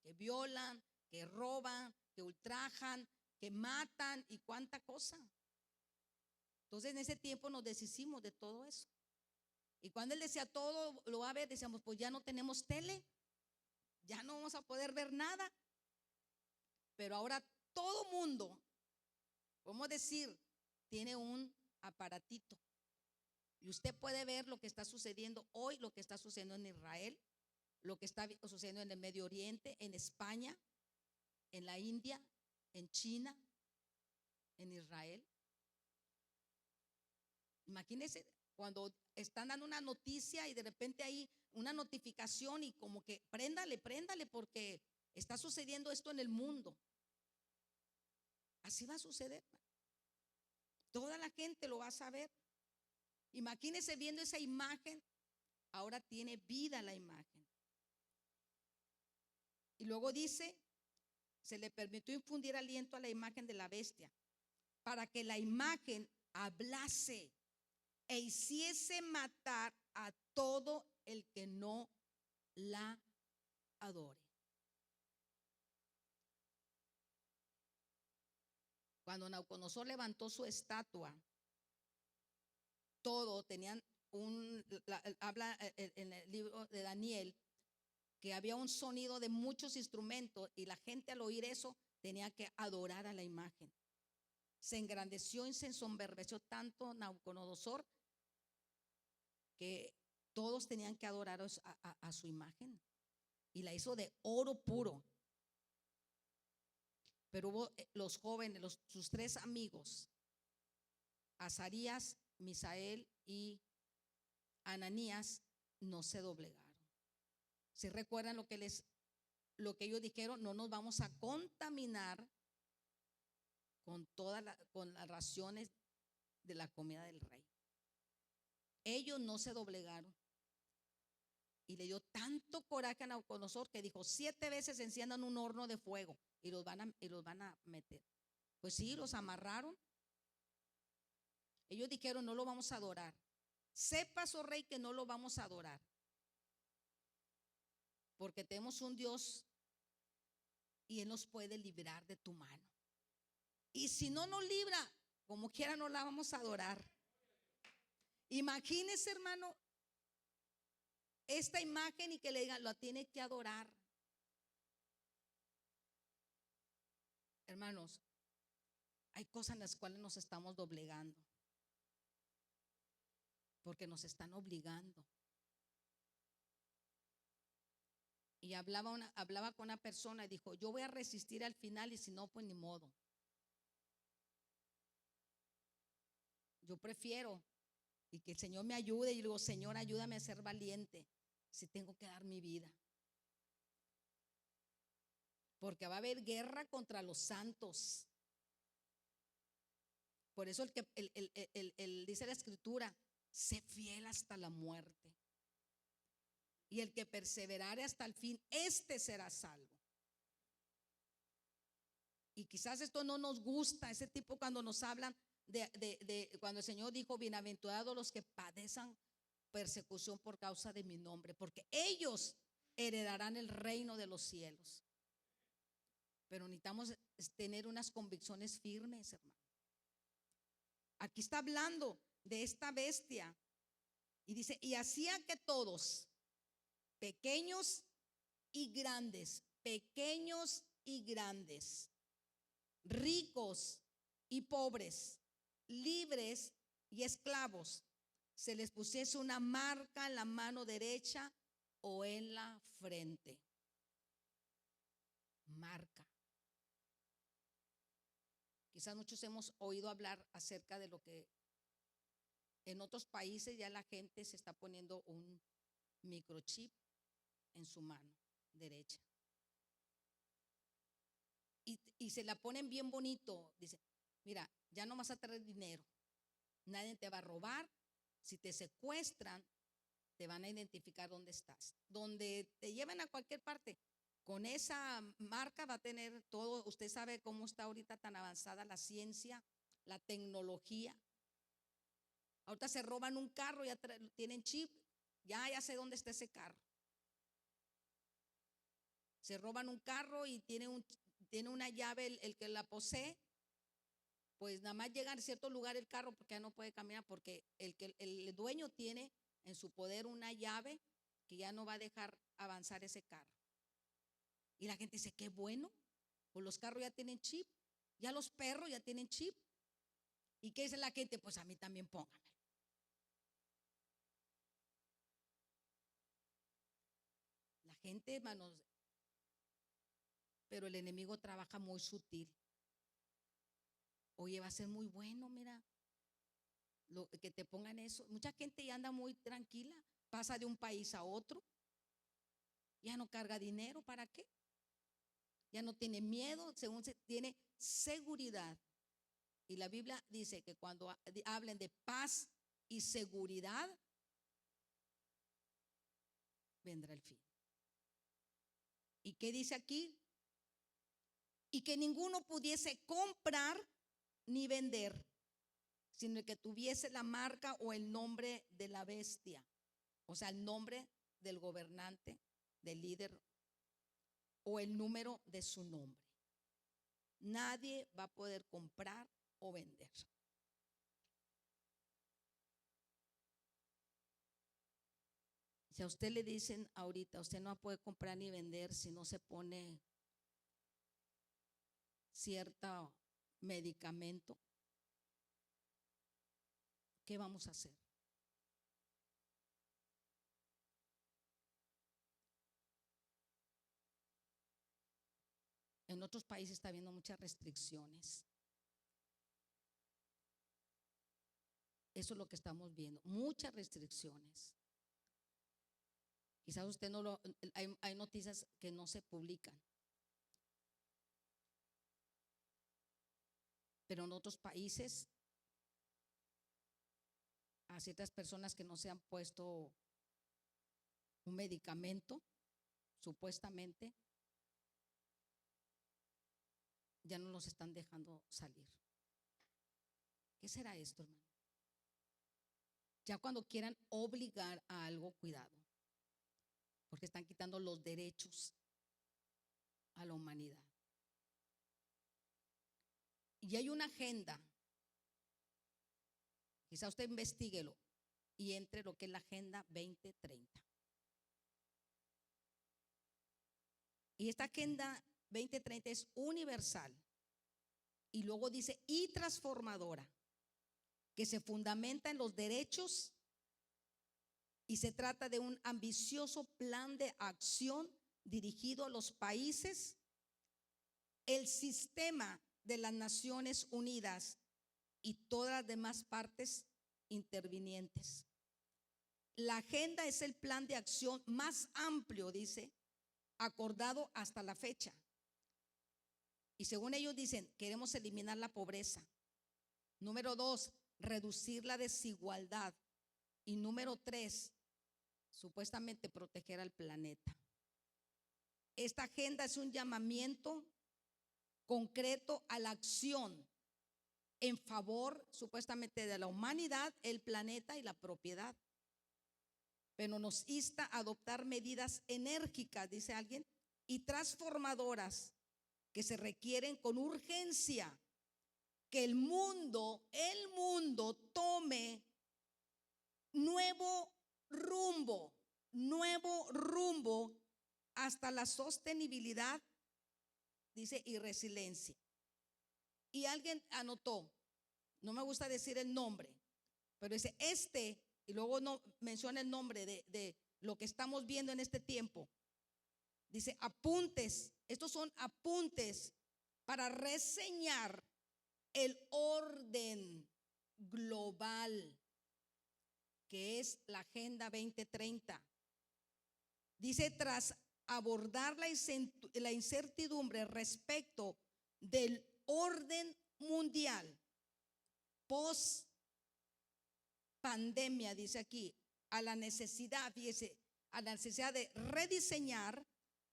que violan, que roban, que ultrajan, que matan y cuánta cosa. Entonces en ese tiempo nos deshicimos de todo eso. Y cuando él decía todo lo va a ver, decíamos, pues ya no tenemos tele, ya no vamos a poder ver nada. Pero ahora todo mundo, podemos decir, tiene un aparatito. Y usted puede ver lo que está sucediendo hoy, lo que está sucediendo en Israel, lo que está sucediendo en el Medio Oriente, en España. en la India, en China, en Israel. Imagínense cuando están dando una noticia y de repente hay una notificación y como que préndale porque está sucediendo esto en el mundo. Así va a suceder. Toda la gente lo va a saber. Imagínense viendo esa imagen. Ahora tiene vida la imagen. Y luego dice, se le permitió infundir aliento a la imagen de la bestia para que la imagen hablase e hiciese matar a todo el que no la adore. Cuando Nabucodonosor levantó su estatua, todo tenían habla en el libro de Daniel que había un sonido de muchos instrumentos y la gente al oír eso tenía que adorar a la imagen. Se engrandeció y se ensoberbeció tanto Nabucodonosor que todos tenían que adorar a su imagen y la hizo de oro puro. Pero hubo los jóvenes, sus tres amigos, Azarías, Misael y Ananías, no se doblegaron. Si recuerdan lo que ellos dijeron, no nos vamos a contaminar con con las raciones de la comida del rey. Ellos no se doblegaron. Y le dio tanto coraje a Nabucodonosor que dijo: 7 veces enciendan un horno de fuego y los van a meter. Pues sí, los amarraron. Ellos dijeron: no lo vamos a adorar. Sepas, oh rey, que no lo vamos a adorar, porque tenemos un Dios y Él nos puede librar de tu mano. Y si no nos libra, como quiera no la vamos a adorar. Imagínese, hermano, esta imagen y que le digan: lo tiene que adorar. Hermanos, hay cosas en las cuales nos estamos doblegando porque nos están obligando. Y hablaba con una persona y dijo: yo voy a resistir al final, y si no, pues ni modo. Yo prefiero, y que el Señor me ayude. Y digo: Señor, ayúdame a ser valiente si tengo que dar mi vida, porque va a haber guerra contra los santos. Por eso dice la escritura: sé fiel hasta la muerte, y el que perseverare hasta el fin, este será salvo. Y quizás esto no nos gusta, ese tipo, cuando nos hablan cuando el Señor dijo: bienaventurados los que padezcan persecución por causa de mi nombre, porque ellos heredarán el reino de los cielos. Pero necesitamos tener unas convicciones firmes, hermano. Aquí está hablando de esta bestia y dice: y hacía que todos, pequeños y grandes, ricos y pobres, libres y esclavos, se les pusiese una marca en la mano derecha o en la frente. Marca. Quizás muchos hemos oído hablar acerca de lo que en otros países ya la gente se está poniendo un microchip en su mano derecha. Y se la ponen bien bonito. Dice: mira, ya no vas a traer dinero, nadie te va a robar. Si te secuestran, te van a identificar dónde estás. Donde te lleven a cualquier parte, con esa marca va a tener todo. Usted sabe cómo está ahorita tan avanzada la ciencia, la tecnología. Ahorita se roban un carro, ya tienen chip, ya sé dónde está ese carro. Se roban un carro y tiene una llave el que la posee. Pues nada más llega a cierto lugar el carro, porque ya no puede caminar, porque el dueño tiene en su poder una llave que ya no va a dejar avanzar ese carro. Y la gente dice: qué bueno, pues los carros ya tienen chip, ya los perros ya tienen chip. ¿Y qué dice la gente? Pues a mí también póngamelo. La gente, hermanos, pero el enemigo trabaja muy sutil. Oye, va a ser muy bueno, mira, que te pongan eso. Mucha gente ya anda muy tranquila, pasa de un país a otro, ya no carga dinero, ¿para qué? Ya no tiene miedo, según se tiene seguridad. Y la Biblia dice que cuando hablen de paz y seguridad, vendrá el fin. ¿Y qué dice aquí? Y que ninguno pudiese comprar ni vender, sino que tuviese la marca o el nombre de la bestia, o sea, el nombre del gobernante, del líder o el número de su nombre. Nadie va a poder comprar o vender. Si a usted le dicen ahorita, usted no puede comprar ni vender si no se pone cierto medicamento, ¿qué vamos a hacer? En otros países está habiendo muchas restricciones. Eso es lo que estamos viendo, muchas restricciones. Quizás usted no lo, hay noticias que no se publican. Pero en otros países, a ciertas personas que no se han puesto un medicamento, supuestamente, ya no los están dejando salir. ¿Qué será esto, hermano? Ya cuando quieran obligar a algo, cuidado, porque están quitando los derechos a la humanidad. Y hay una agenda, quizá usted investiguelo y entre lo que es la Agenda 2030. Y esta Agenda 2030 es universal y luego dice y transformadora, que se fundamenta en los derechos y se trata de un ambicioso plan de acción dirigido a los países, el sistema de las Naciones Unidas y todas las demás partes intervinientes. La agenda es el plan de acción más amplio, dice, acordado hasta la fecha. Y según ellos dicen, queremos eliminar la pobreza. Número 2, reducir la desigualdad. Y número 3, supuestamente proteger al planeta. Esta agenda es un llamamiento concreto a la acción en favor supuestamente de la humanidad, el planeta y la propiedad. Pero nos insta a adoptar medidas enérgicas, dice alguien, y transformadoras que se requieren con urgencia. Que el mundo tome nuevo rumbo hasta la sostenibilidad, dice, y resiliencia. Y alguien anotó, no me gusta decir el nombre, pero dice y luego no menciona el nombre de lo que estamos viendo en este tiempo. Dice apuntes, estos son apuntes para reseñar el orden global que es la Agenda 2030. Dice, tras abordar la incertidumbre respecto del orden mundial post pandemia, dice aquí, a la necesidad, fíjese, a la necesidad de rediseñar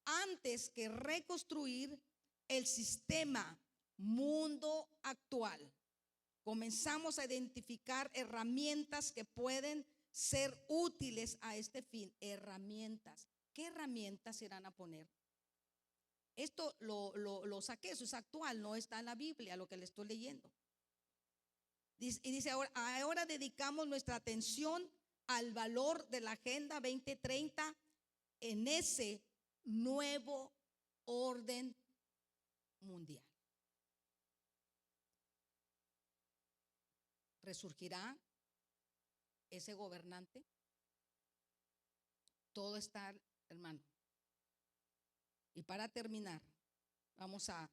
antes que reconstruir el sistema mundo actual. Comenzamos a identificar herramientas que pueden ser útiles a este fin. Herramientas. ¿Qué herramientas irán a poner? Esto lo saqué, eso es actual, no está en la Biblia lo que le estoy leyendo. Y dice, ahora dedicamos nuestra atención al valor de la Agenda 2030 en ese nuevo orden mundial. ¿Resurgirá ese gobernante? Todo está, hermano. Y para terminar, Vamos a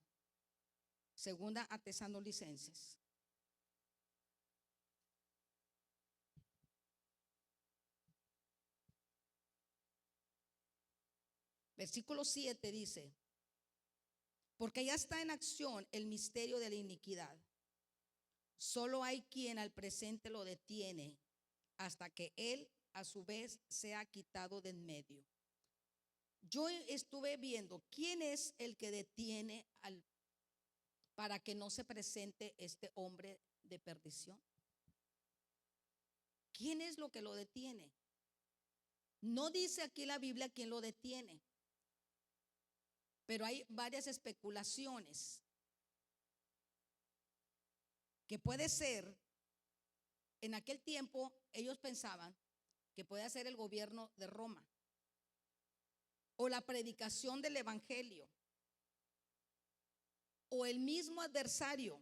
Segunda a Tesalonicenses. Versículo 7 dice: porque ya está en acción el misterio de la iniquidad. Solo hay quien al presente lo detiene hasta que él a su vez sea quitado de en medio. Yo estuve viendo quién es el que detiene para que no se presente este hombre de perdición. ¿Quién es lo que lo detiene? No dice aquí la Biblia quién lo detiene, pero hay varias especulaciones que puede ser. En aquel tiempo ellos pensaban que podía ser el gobierno de Roma o la predicación del evangelio o el mismo adversario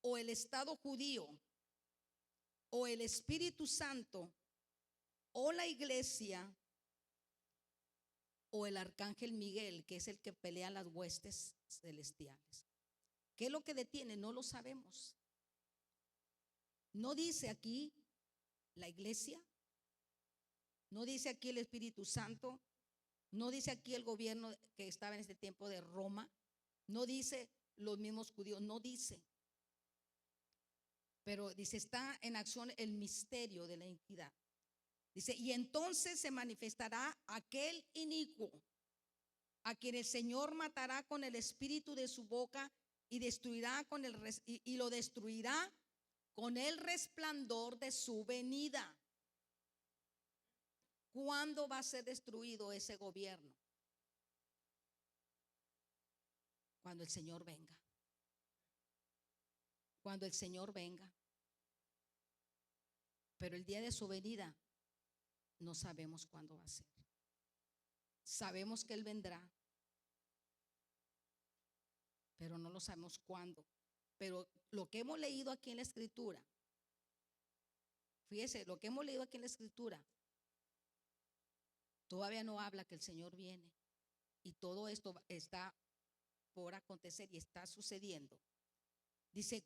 o el Estado judío o el Espíritu Santo o la iglesia o el arcángel Miguel, que es el que pelea las huestes celestiales. ¿Qué es lo que detiene? No lo sabemos. No dice aquí la iglesia, no dice aquí el Espíritu Santo, no dice aquí el gobierno que estaba en este tiempo de Roma, no dice los mismos judíos, no dice. Pero dice, está en acción el misterio de la iniquidad. Dice, y entonces se manifestará aquel inicuo a quien el Señor matará con el espíritu de su boca y destruirá y lo destruirá con el resplandor de su venida. ¿Cuándo va a ser destruido ese gobierno? Cuando el Señor venga. Cuando el Señor venga. Pero el día de su venida no sabemos cuándo va a ser. Sabemos que Él vendrá, pero no lo sabemos cuándo. Pero lo que hemos leído aquí en la Escritura, fíjese, lo que hemos leído aquí en la Escritura todavía no habla que el Señor viene. Y todo esto está por acontecer y está sucediendo. Dice,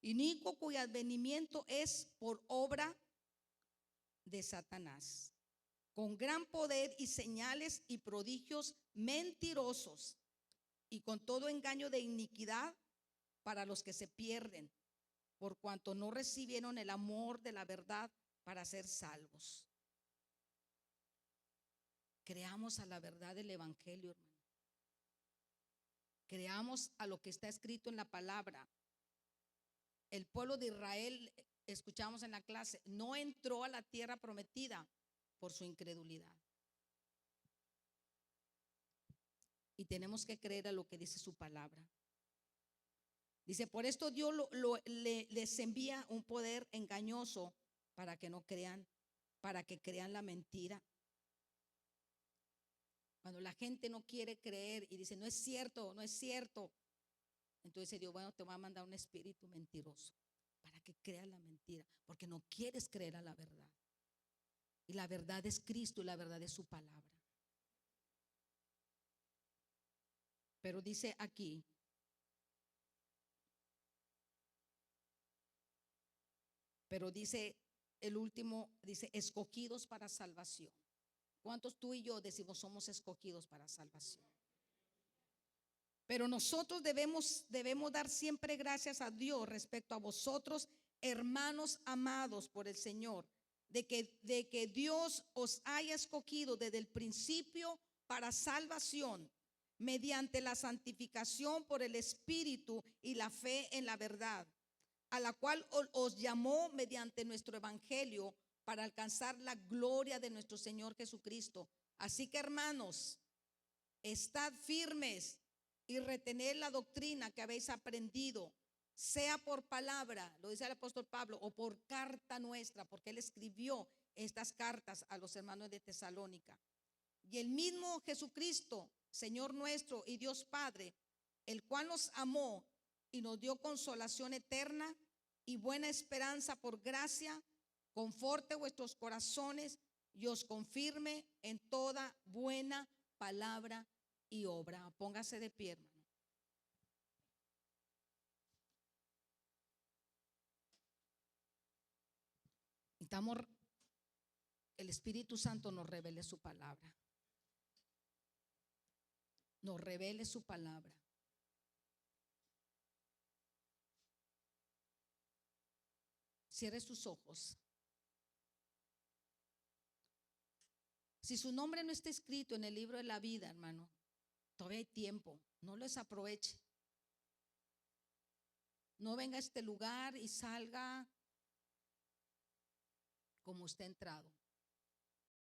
inicuo cuyo advenimiento es por obra de Satanás, con gran poder y señales y prodigios mentirosos, y con todo engaño de iniquidad para los que se pierden, por cuanto no recibieron el amor de la verdad para ser salvos. Creamos a la verdad del evangelio, hermano. Creamos a lo que está escrito en la palabra. El pueblo de Israel, escuchamos en la clase, no entró a la tierra prometida por su incredulidad. Y tenemos que creer a lo que dice su palabra. Dice, por esto Dios les envía un poder engañoso para que no crean, para que crean la mentira. Cuando la gente no quiere creer y dice, no es cierto, no es cierto, entonces Dios, bueno, te va a mandar un espíritu mentiroso para que creas la mentira, porque no quieres creer a la verdad. Y la verdad es Cristo y la verdad es su palabra. Pero dice aquí, pero dice el último, dice, escogidos para salvación. ¿Cuántos tú y yo decimos somos escogidos para salvación? Pero nosotros debemos dar siempre gracias a Dios respecto a vosotros, hermanos amados por el Señor, de que Dios os haya escogido desde el principio para salvación, mediante la santificación por el Espíritu y la fe en la verdad, a la cual os llamó mediante nuestro evangelio para alcanzar la gloria de nuestro Señor Jesucristo. Así que, hermanos, estad firmes y retened la doctrina que habéis aprendido, sea por palabra, lo dice el apóstol Pablo, o por carta nuestra, porque él escribió estas cartas a los hermanos de Tesalónica. Y el mismo Jesucristo, Señor nuestro y Dios Padre, el cual nos amó y nos dio consolación eterna y buena esperanza por gracia, conforte vuestros corazones y os confirme en toda buena palabra y obra. Póngase de pie, hermano. Necesitamos el Espíritu Santo nos revele su palabra. Nos revele su palabra. Cierre sus ojos. Si su nombre no está escrito en el libro de la vida, hermano, todavía hay tiempo. No lo desaproveche. No venga a este lugar y salga como usted ha entrado.